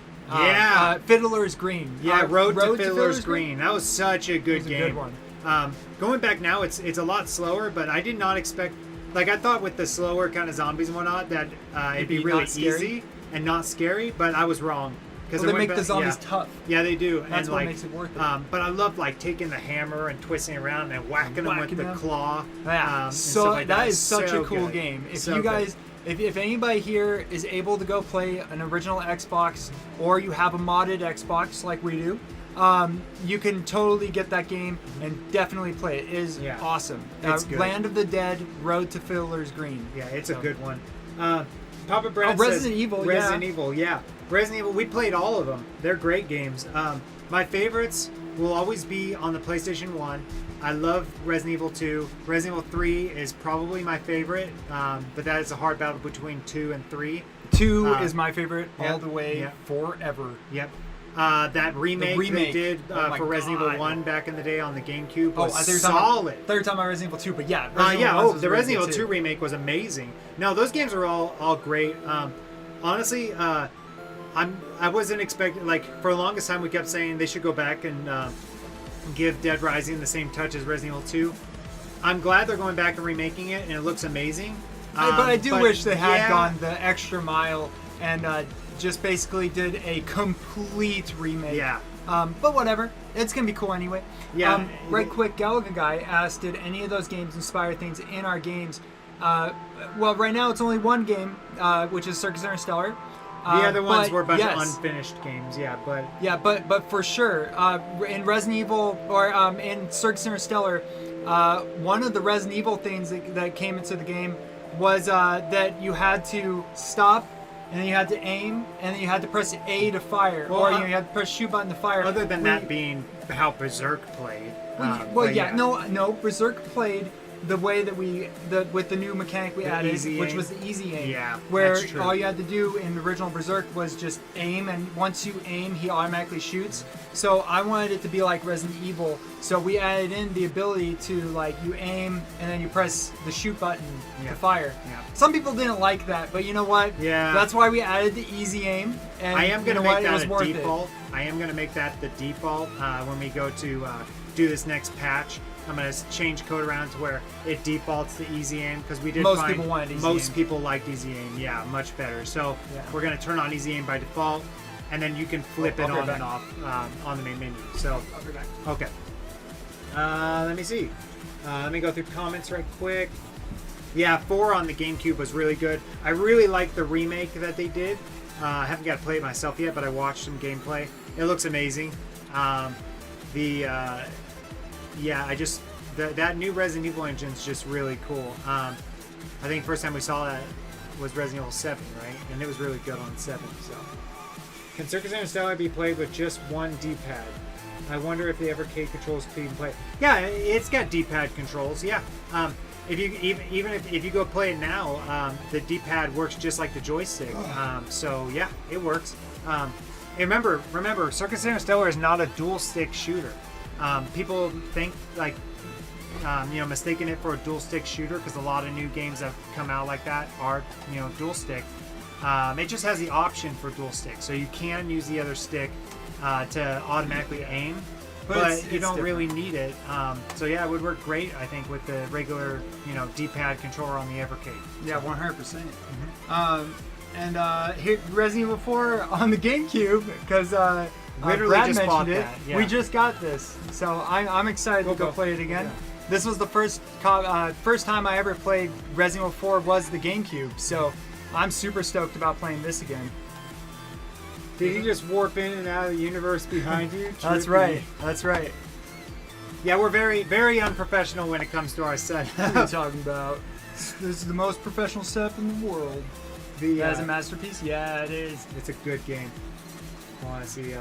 B: Fiddler's Green.
A: Yeah, Road to
B: Fiddler's
A: Fiddler's Green. That was such a good
B: It was a
A: game.
B: good one.
A: Going back now, it's a lot slower, but I did not expect. Like I thought with the slower kind of zombies and whatnot that it'd be
B: be
A: really
B: not scary.
A: easy and not scary, but I was wrong.
B: Well, they make the zombies tough.
A: Yeah, they do.
B: That's
A: and
B: what
A: like,
B: makes it worth it.
A: But I love like taking the hammer and twisting it around and whacking them with
B: Whacking
A: the
B: them.
A: claw.
B: Yeah,
A: and
B: so
A: stuff like
B: that is
A: So
B: such a cool
A: good.
B: game. If
A: So
B: you
A: good.
B: guys, if anybody here is able to go play an original Xbox, or you have a modded Xbox like we do, you can totally get that game and definitely play it. It is awesome.
A: It's good.
B: Land of the Dead, Road to Fiddler's Green.
A: Yeah, it's a good one. Papa Brad
B: Resident
A: says,
B: Evil,
A: Resident Evil, yeah. Resident Evil, we played all of them. They're great games. My favorites will always be on the PlayStation 1. I love Resident Evil 2. Resident Evil 3 is probably my favorite, but that is a hard battle between 2 and 3.
B: 2 is my favorite all the way
A: yeah.
B: forever.
A: Yep. That remake, they
B: remake.
A: did
B: Oh my
A: for Resident
B: God.
A: Evil 1 back in the day on the GameCube
B: Oh,
A: was
B: I thought you were
A: solid.
B: Third time about Resident Evil 2, but yeah. Resident Evil 1 was
A: The
B: really
A: Resident
B: good
A: Evil 2
B: too.
A: remake was amazing. No, those games are all great. Honestly, I wasn't expecting, like, for the longest time we kept saying they should go back and give Dead Rising the same touch as Resident Evil 2. I'm glad they're going back and remaking it, and it looks amazing.
B: But I do wish they had
A: yeah,
B: gone the extra mile and just basically did a complete remake.
A: Yeah.
B: But whatever. It's going to be cool anyway.
A: Yeah.
B: Right quick, Galaga Guy asked, did any of those games inspire things in our games? Well, right now it's only one game, which is Circus Interstellar.
A: The other ones
B: but
A: were a bunch
B: yes.
A: of unfinished games, but...
B: Yeah, but for sure, in Resident Evil, or in Circus Interstellar, one of the Resident Evil things that came into the game was that you had to stop, and then you had to aim, and then you had to press A to fire,
A: Well,
B: or you had to press shoot button to fire.
A: Other than that being how Berserk played.
B: Well, yeah, no, Berserk played the way that with the new mechanic we added,
A: easy
B: which
A: aim.
B: was the easy aim.
A: Yeah,
B: where
A: that's true.
B: all you had to do in the original Berserk was just aim, and once you aim, he automatically shoots. So I wanted it to be like Resident Evil, so we added in the ability to, like, you aim and then you press the shoot button to fire.
A: Yeah.
B: Some people didn't like that, but you know what?
A: Yeah.
B: That's why we added the easy aim. And
A: I am going to
B: you know
A: make
B: what? It was
A: that a
B: worth
A: default. I am going to make that the default when we go to do this next patch. I'm going to change code around to where it defaults to easy aim, because we did
B: Most
A: find
B: people wanted easy
A: most
B: aim.
A: people liked easy aim. Yeah, much better. So we're going to turn on easy aim by default, and then you can flip
B: I'll
A: it
B: be right
A: on
B: back.
A: and off on the main menu. So
B: I'll be back.
A: okay. Let me see. Let me go through comments right quick. Yeah, 4 on the GameCube was really good. I really like the remake that they did. I haven't got to play it myself yet, but I watched some gameplay. It looks amazing. yeah, that new Resident Evil engine is just really cool. I think first time we saw that was Resident Evil 7, right? And it was really good on 7. So, can Circus Interstellar be played with just one D-pad? I wonder if the Evercade controls could even play. Yeah, it's got D-pad controls. Yeah. If you if you go play it now, the D-pad works just like the joystick. So yeah, it works. And remember, Circus Interstellar is not a dual stick shooter. People think like mistaking it for a dual stick shooter because a lot of new games that have come out like that are dual stick. It just has the option for dual stick, so you can use the other stick to automatically aim, but you don't really need it. So yeah, it would work great, I think, with the regular D-pad controller on the Evercade.
B: Yeah, 100%. And here, Resident Evil 4 on the GameCube, because
A: literally
B: Brad
A: just
B: mentioned it.
A: Yeah.
B: We just got this, so I'm excited to go play it again.
A: Yeah.
B: This was the first time I ever played Resident Evil 4 was the GameCube, so I'm super stoked about playing this again.
A: Did he just warp in and out of the universe behind you?
B: That's right. That's right.
A: Yeah, we're very, very unprofessional when it comes to our setup.
B: What are you talking about? This is the most professional setup in the world. As a masterpiece? Yeah, it is.
A: It's a good game. I want to see.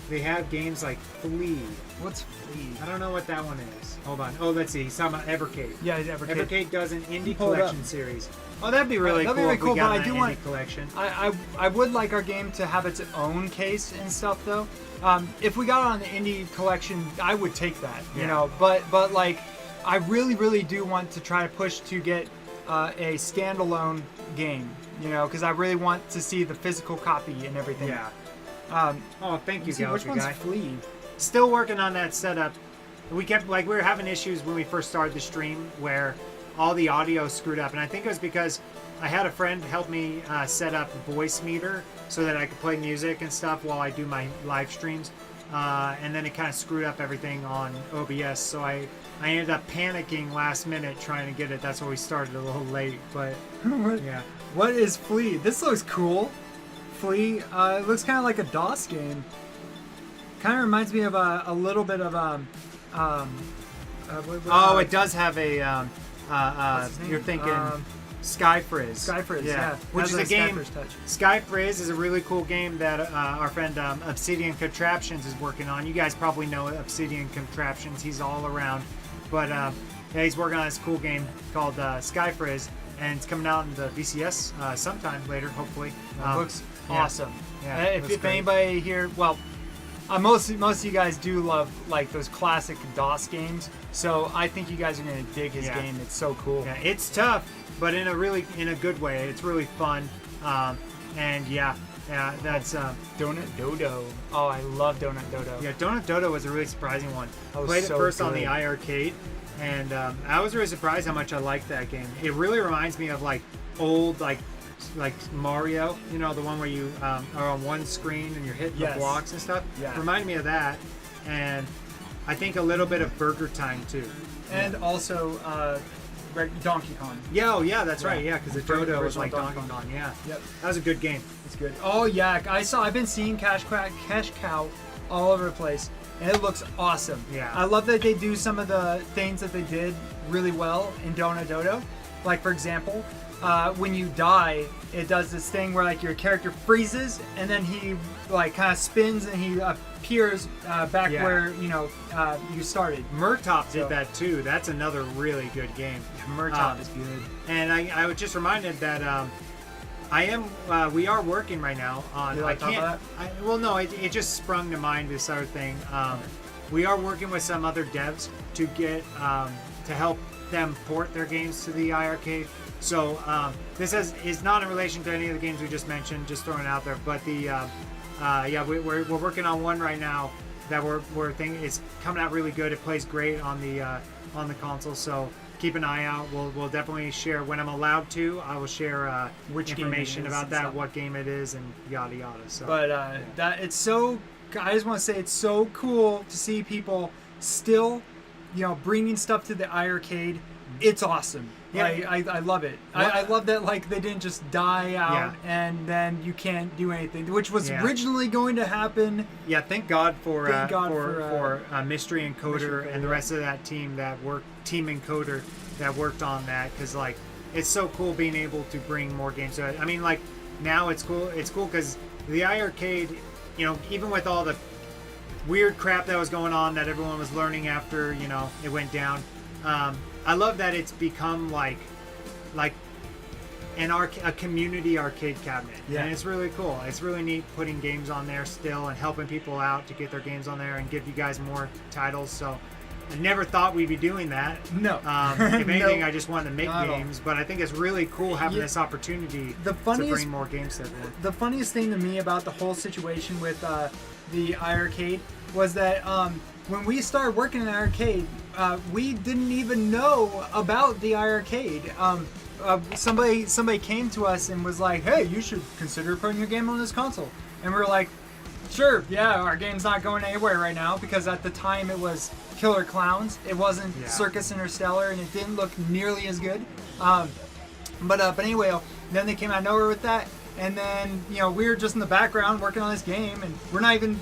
A: They have games like Flea.
B: What's Flea?
A: I don't know what that one is. Hold on. Oh, let's see. He's talking about Evercade.
B: Yeah, Evercade.
A: Evercade does an indie
B: Pull it
A: collection
B: up.
A: series. Oh, that'd be really
B: That'd
A: cool.
B: be really
A: if
B: cool,
A: we got
B: but I
A: an
B: do
A: indie
B: want
A: collection.
B: I would like our game to have its own case and stuff though. If we got it on the indie collection, I would take that. You know, but like, I really do want to try to push to get a standalone game. Because I really want to see the physical copy and everything.
A: Yeah. Oh, thank you,
B: Which
A: Galaxy
B: one's
A: guy.
B: Flea?
A: Still working on that setup. We were having issues when we first started the stream where all the audio screwed up, and I think it was because I had a friend help me set up Voice Meter so that I could play music and stuff while I do my live streams, and then it kind of screwed up everything on OBS. So I ended up panicking last minute trying to get it. That's why we started a little late, but yeah.
B: What is Flea? This looks cool. Flea. It looks kind of like a DOS game. Kind of reminds me of a little bit of
A: it does have a you're thinking Sky Frizz.
B: Sky Frizz, yeah.
A: Which is a game.
B: Touch.
A: Sky Frizz is a really cool game that our friend Obsidian Contraptions is working on. You guys probably know Obsidian Contraptions. He's all around, but yeah, he's working on this cool game called Sky Frizz, and it's coming out in the VCS sometime later, hopefully.
B: It looks awesome.
A: Yeah,
B: if anybody here, well, most of you guys do love like those classic DOS games, so I think you guys are gonna dig his game. It's so cool.
A: Yeah, it's tough, but in a good way. It's really fun, and that's
B: Donut Dodo. Oh, I love Donut Dodo.
A: Yeah, Donut Dodo was a really surprising one. Played it
B: so
A: first on
B: good.
A: the iArcade, and I was really surprised how much I liked that game. It really reminds me of like old like Mario, the one where you are on one screen and you're hitting the blocks and stuff.
B: Yeah.
A: Reminded me of that, and I think a little bit of Burger Time too.
B: And also Donkey Kong.
A: Yeah, that's right. Yeah, because the Dodo was like
B: Donkey
A: Donkey
B: Kong.
A: Kong. Yeah.
B: Yep.
A: That was a good game.
B: It's good. Oh yeah, I've been seeing Cash Cow all over the place, and it looks awesome.
A: Yeah.
B: I love that they do some of the things that they did really well in Donut Dodo. Like for example, when you die, it does this thing where like your character freezes and then he like kind of spins and he appears back where you started.
A: Murtop did that too. That's another really good game.
B: Murtop is good.
A: And I was just reminded that we are working right now on.
B: I can't.
A: It just sprung to mind this other thing. We are working with some other devs to get to help them port their games to the iArcade. So this is not in relation to any of the games we just mentioned. Just throwing it out there. But we're working on one right now that we're thinking is coming out really good. It plays great on the console. So keep an eye out. We'll definitely share when I'm allowed to. I will share
B: which
A: information about that, what game it is, and yada yada. So,
B: but that it's so. I just want to say it's so cool to see people still, bringing stuff to the iArcade, It's awesome.
A: Yeah.
B: I love it. I love that like they didn't just die out and then you can't do anything, which was originally going to happen.
A: Yeah, thank God for Mystery Encoder and the rest of that team Encoder that worked on that, because like it's so cool being able to bring more games to it. I mean, like now it's cool because the iArcade, you know, even with all the weird crap that was going on that everyone was learning after, you know, it went down. I love that it's become like a community arcade cabinet.
B: Yeah.
A: And it's really cool. It's really neat putting games on there still and helping people out to get their games on there and give you guys more titles. So I never thought we'd be doing that.
B: No.
A: If anything,
B: No.
A: I just wanted to make games, but I think it's really cool having this opportunity to bring more games to everyone.
B: The funniest thing to me about the whole situation with the iArcade was that when we started working in the arcade, we didn't even know about the iArcade. Somebody came to us and was like, "Hey, you should consider putting your game on this console." And we were like, "Sure, yeah, our game's not going anywhere right now," because at the time it was Killer Clowns. It wasn't Circus Interstellar, and it didn't look nearly as good. But anyway, then they came out of nowhere with that. And then, you know, we were just in the background working on this game, and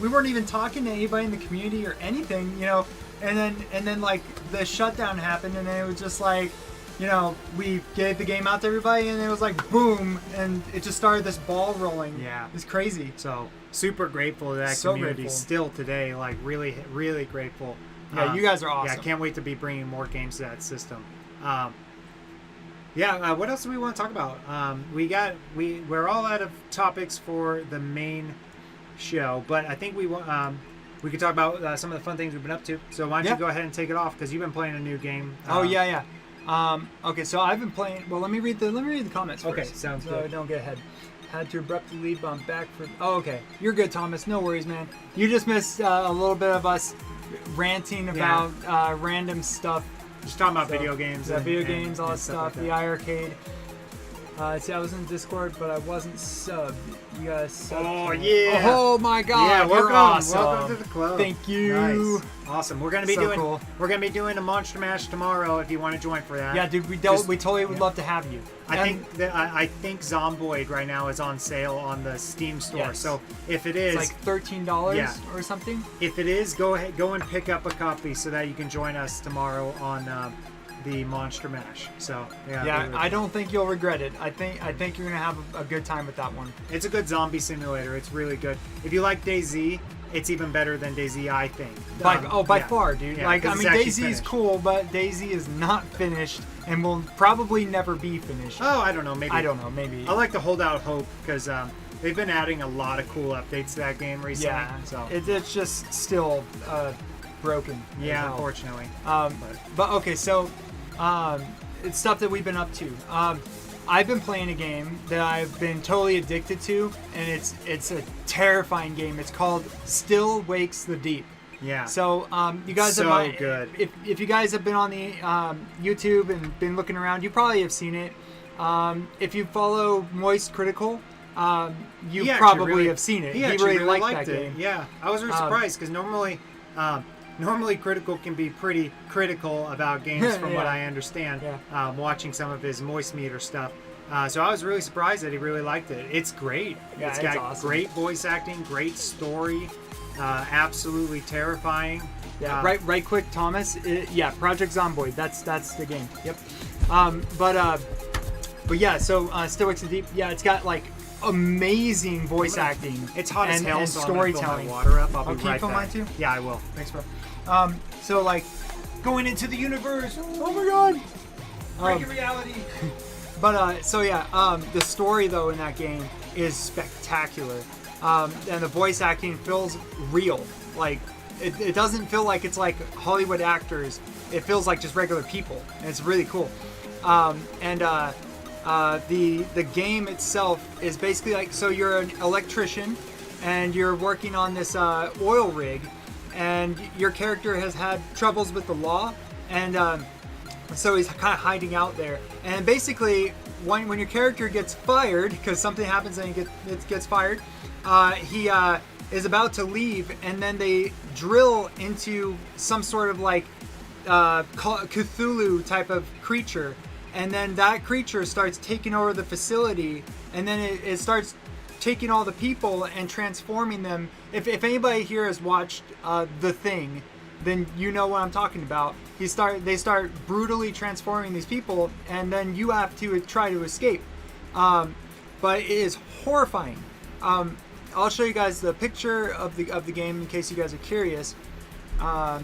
B: we weren't even talking to anybody in the community or anything, you know. And then like the shutdown happened, and then it was just like, you know, we gave the game out to everybody, and it was like boom, and it just started this ball rolling.
A: Yeah,
B: it's crazy.
A: So super grateful to that community still today. Like really, really grateful.
B: Yeah, you guys are awesome.
A: Yeah, I can't wait to be bringing more games to that system. What else do we want to talk about? We're all out of topics for the main show, but I think we could talk about some of the fun things we've been up to. So why don't you go ahead and take it off, because you've been playing a new game.
B: Okay, so I've been playing. Well, let me read the comments first.
A: Okay, sounds good.
B: So I don't get ahead. Had to abruptly leave, but I'm back for. Oh, okay. You're good, Thomas. No worries, man. You just missed a little bit of us ranting about random stuff.
A: Just talking about video games.
B: All that stuff. The iArcade. See, I was in Discord, but I wasn't subbed. You guys subbed.
A: Oh, yeah.
B: Oh, my God.
A: Yeah,
B: you're awesome.
A: Welcome to the club.
B: Thank you.
A: Nice. Awesome. We're gonna be doing a Monster Mash tomorrow if you want to join for that.
B: Yeah, dude, we totally would love to have you.
A: I think Zomboid right now is on sale on the Steam store.
B: Yes.
A: So if it is,
B: it's like $13 or something.
A: If it is, go and pick up a copy so that you can join us tomorrow on the Monster Mash. So
B: yeah, I don't think you'll regret it. I think you're gonna have a good time with that one.
A: It's a good zombie simulator. It's really good. If you like DayZ, it's even better than DayZ, I think.
B: By far, dude.
A: Yeah,
B: like, I mean, DayZ is
A: finished.
B: cool, but DayZ is not finished and will probably never be finished.
A: Oh, I don't know. Maybe.
B: I don't know. Maybe.
A: I like to hold out hope, because they've been adding a lot of cool updates to that game recently.
B: Yeah.
A: So
B: it's just still broken.
A: Yeah, unfortunately.
B: But okay, so it's stuff that we've been up to. I've been playing a game that I've been totally addicted to, and it's a terrifying game. It's called Still Wakes the Deep.
A: Yeah.
B: So you guys
A: have good.
B: If you guys have been on the YouTube and been looking around, you probably have seen it. If you follow Moist Critical, you probably have seen it.
A: He really liked that game. Yeah, I was really surprised, because normally Critical can be pretty critical about games from what I understand, watching some of his Moist Meter stuff. So I was really surprised that he really liked it. It's great.
B: Yeah,
A: it's got
B: awesome.
A: Great voice acting, great story, absolutely terrifying.
B: Yeah, right quick, Thomas. Project Zomboid. That's the game. Yep. But yeah, so Still Wakes the Deep. Yeah, it's got like amazing voice acting.
A: It's hot as hell,
B: and
A: so
B: storytelling.
A: I'm gonna fill my water up. I'll be
B: can you
A: right
B: fill
A: back.
B: mine too?
A: Yeah, I will.
B: Thanks, bro. So like going into the universe. Oh my God.
A: Breaking reality.
B: But the story though in that game is spectacular, and the voice acting feels real. Like it doesn't feel like it's like Hollywood actors. It feels like just regular people, and it's really cool. The game itself is basically like, so you're an electrician and you're working on this oil rig, and your character has had troubles with the law, and so he's kind of hiding out there. And basically, when your character gets fired, because something happens and he gets fired, he is about to leave, and then they drill into some sort of like Cthulhu type of creature, and then that creature starts taking over the facility, and then it starts taking all the people and transforming them. If anybody here has watched The Thing, then you know what I'm talking about. They start brutally transforming these people, and then you have to try to escape. But it is horrifying. I'll show you guys the picture of the game in case you guys are curious. I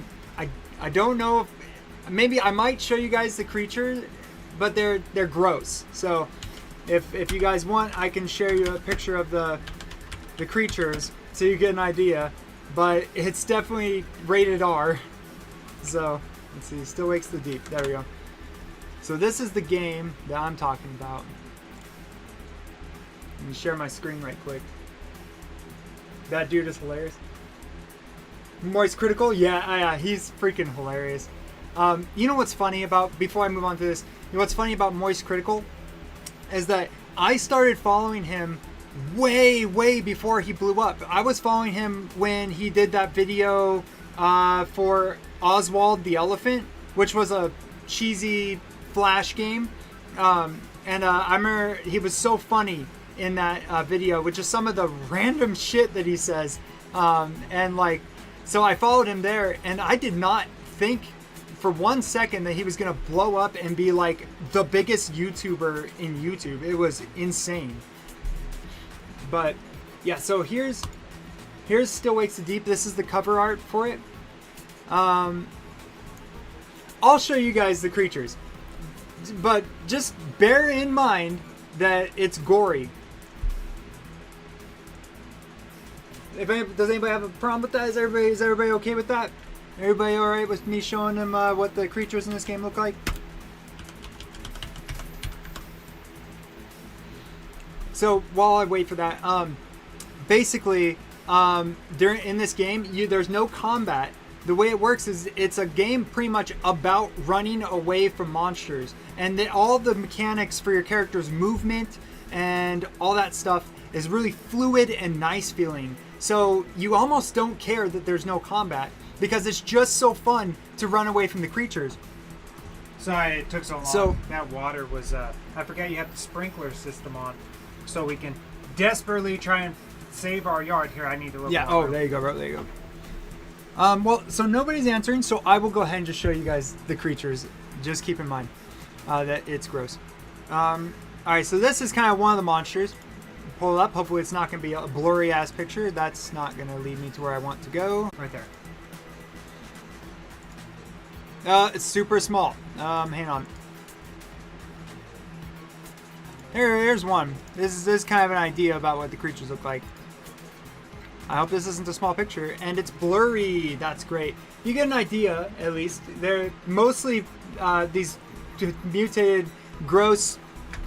B: don't know if maybe I might show you guys the creature, but they're gross. So if you guys want, I can share you a picture of the creatures so you get an idea. But it's definitely rated R. So let's see, Still Wakes the Deep. There we go. So this is the game that I'm talking about. Let me share my screen right quick. That dude is hilarious. Moist Critical? Yeah, he's freaking hilarious. You know what's funny about, before I move on to this, you know what's funny about Moist Critical? Is that I started following him way before he blew up. I was following him when he did that video for Oswald the Elephant, which was a cheesy Flash game. And I remember he was so funny in that video, which is some of the random shit that he says. And like, so I followed him there, and I did not think for 1 second that he was going to blow up and be like the biggest YouTuber in YouTube. It was insane. But yeah, so here's Still Wakes the Deep. This is the cover art for it. I'll show you guys the creatures, but just bear in mind that it's gory. Does anybody have a problem with that? Is everybody okay with that? Everybody all right with me showing them what the creatures in this game look like? So while I wait for that, basically, in this game, there's no combat. The way it works is it's a game pretty much about running away from monsters, and all the mechanics for your character's movement and all that stuff is really fluid and nice feeling. So you almost don't care that there's no combat because it's just so fun to run away from the creatures.
A: Sorry it took so long.
B: So
A: that water was, I forgot you have the sprinkler system on, so we can desperately try and save our yard. Here, I need to look.
B: Yeah, oh, there you go, bro, there you go. Well, so nobody's answering, so I will go ahead and just show you guys the creatures. Just keep in mind that it's gross. Alright, so this is kind of one of the monsters. Pull it up. Hopefully it's not going to be a blurry ass picture. That's not going to lead me to where I want to go.
A: Right there.
B: It's super small. Hang on. Here's one. This is kind of an idea about what the creatures look like. I hope this isn't a small picture. And it's blurry. That's great. You get an idea, at least. They're mostly these mutated, gross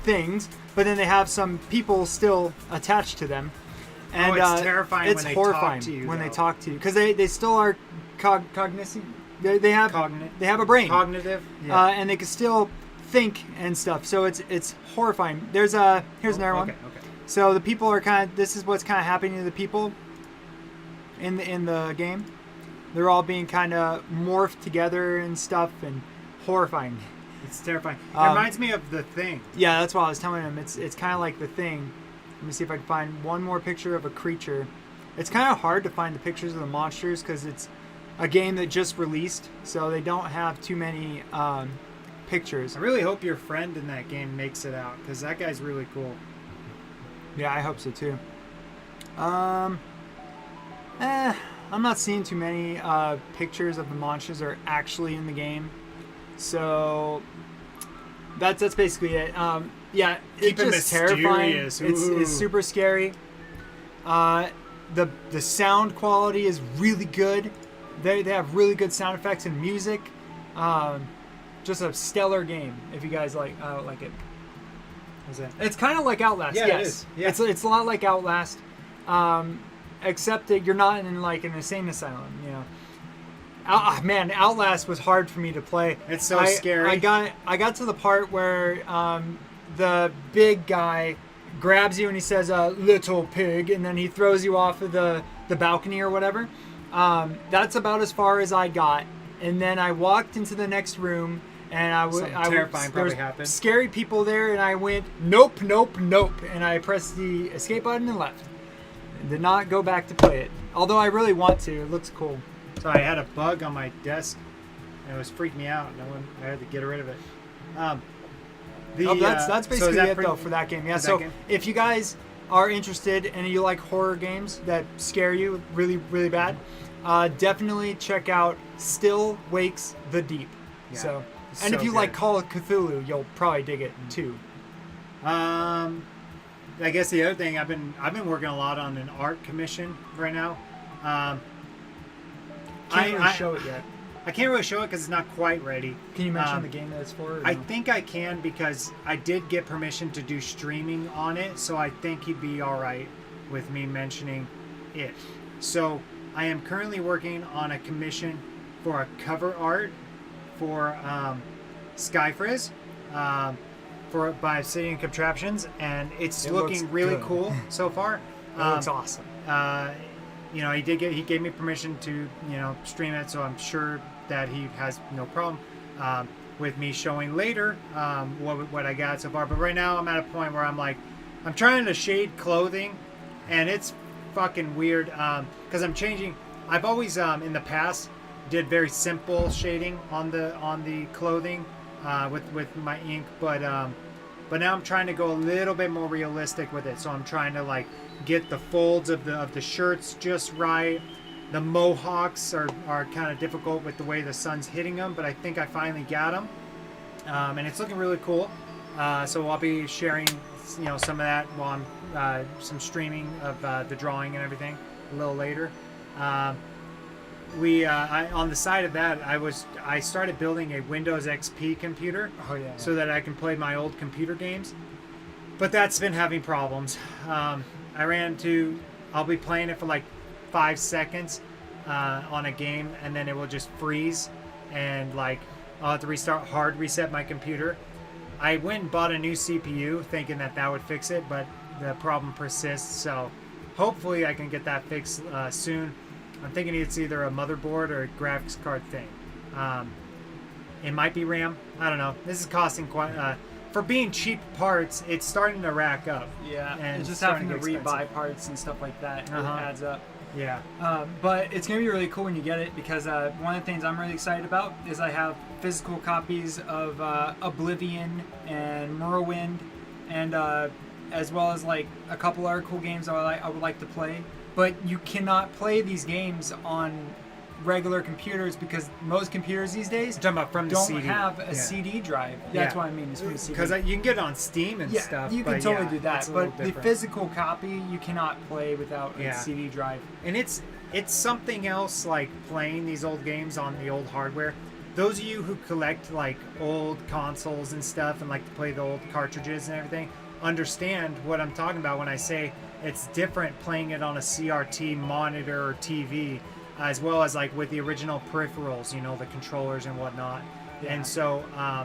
B: things, but then they have some people still attached to them. And
A: it's terrifying
B: it's
A: when they
B: horrifying
A: talk to you,
B: when
A: though.
B: they talk to you. Because they still are cognizant. They have a brain.
A: Cognitive. Yeah.
B: And they can still think and stuff. So it's horrifying. Here's another one.
A: Okay.
B: So the people are this is what's kind of happening to the people in the game. They're all being kind of morphed together and stuff, and horrifying.
A: It's terrifying. It reminds me of The Thing.
B: Yeah, that's what I was telling him. It's kind of like The Thing. Let me see if I can find one more picture of a creature. It's kind of hard to find the pictures of the monsters because it's a game that just released, so they don't have too many pictures.
A: I really hope your friend in that game makes it out, because that guy's really cool.
B: Yeah, I hope so too. I'm not seeing too many pictures of the monsters that are actually in the game, so that's basically it. Yeah,
A: Keep it
B: just terrifying.
A: mysterious.
B: It's super scary. The sound quality is really good. They have really good sound effects and music. Just a stellar game. If you guys like it.
A: What's that?
B: It's kind of like Outlast.
A: Yeah,
B: yes.
A: it is. Yeah.
B: It's a lot like Outlast, except that you're not in like an insane asylum. You know. Man, Outlast was hard for me to play.
A: It's so scary.
B: I got to the part where the big guy grabs you and he says "little pig," and then he throws you off of the balcony or whatever. That's about as far as I got, And then I walked into the next room, and
A: Something terrifying
B: there was
A: probably happened.
B: scary people there, and I went, nope, nope, nope. And I pressed the escape button and left. And did not go back to play it. Although I really want to. It looks cool.
A: So I had a bug on my desk, and it was freaking me out. I had to get rid of it.
B: That's basically
A: so is that
B: it, though, for that game. Yeah, so if you guys are interested and you like horror games that scare you really, really bad, definitely check out Still Wakes the Deep.
A: Yeah,
B: So,
A: it's
B: and
A: so
B: if you
A: good.
B: like Call of Cthulhu, you'll probably dig it too.
A: I guess the other thing I've been working a lot on an art commission right now.
B: Can't really show it yet.
A: I can't really show it because it's not quite ready.
B: Can you mention the game that it's for? Or
A: I
B: no?
A: think I can because I did get permission to do streaming on it, so I think he'd be all right with me mentioning it. So I am currently working on a commission for a cover art for Skyfrizz by Obsidian Contraptions, and it's
B: It
A: looking
B: looks
A: really
B: good.
A: cool so far.
B: It looks awesome.
A: He gave me permission to stream it, so I'm sure that he has no problem with me showing later what I got so far. But right now I'm at a point where I'm trying to shade clothing, and it's fucking weird because I'm changing. I've always in the past did very simple shading on the clothing with my ink, but now I'm trying to go a little bit more realistic with it. So I'm trying to get the folds of the shirts just right. The mohawks are kind of difficult with the way the sun's hitting them, but I think I finally got them, and it's looking really cool. So I'll be sharing some of that while I'm some streaming of the drawing and everything a little later. On the side of that, I started building a Windows XP computer.
B: Oh yeah.
A: So that I can play my old computer games. But that's been having problems. I'll be playing it for 5 seconds on a game, and then it will just freeze, and I'll have to hard reset my computer. I went and bought a new CPU thinking that would fix it, but the problem persists, so hopefully I can get that fixed soon. I'm thinking it's either a motherboard or a graphics card thing. It might be RAM. I don't know. This is costing quite... for being cheap parts, it's starting to rack up.
B: Yeah,
A: and
B: it's just
A: starting
B: having to
A: to get
B: rebuy
A: expensive.
B: parts and stuff like that. It really adds up.
A: Yeah.
B: But it's going to be really cool when you get it, because one of the things I'm really excited about is I have physical copies of Oblivion and Morrowind, and as well as a couple other cool games I would like to play. But you cannot play these games on regular computers because most computers these days
A: You're talking about from the
B: don't
A: CD.
B: have a CD drive. That's what I mean. It's from the CD.
A: Because you can get it on Steam and
B: Yeah,
A: stuff.
B: you can
A: but
B: totally
A: yeah,
B: do that.
A: it's a little
B: But the
A: different.
B: physical copy, you cannot play without a
A: Yeah.
B: CD drive.
A: And it's something else playing these old games on the old hardware. Those of you who collect old consoles and stuff and like to play the old cartridges and everything understand what I'm talking about when I say it's different playing it on a CRT monitor or TV, as well as with the original peripherals, the controllers and whatnot.
B: Yeah.
A: And so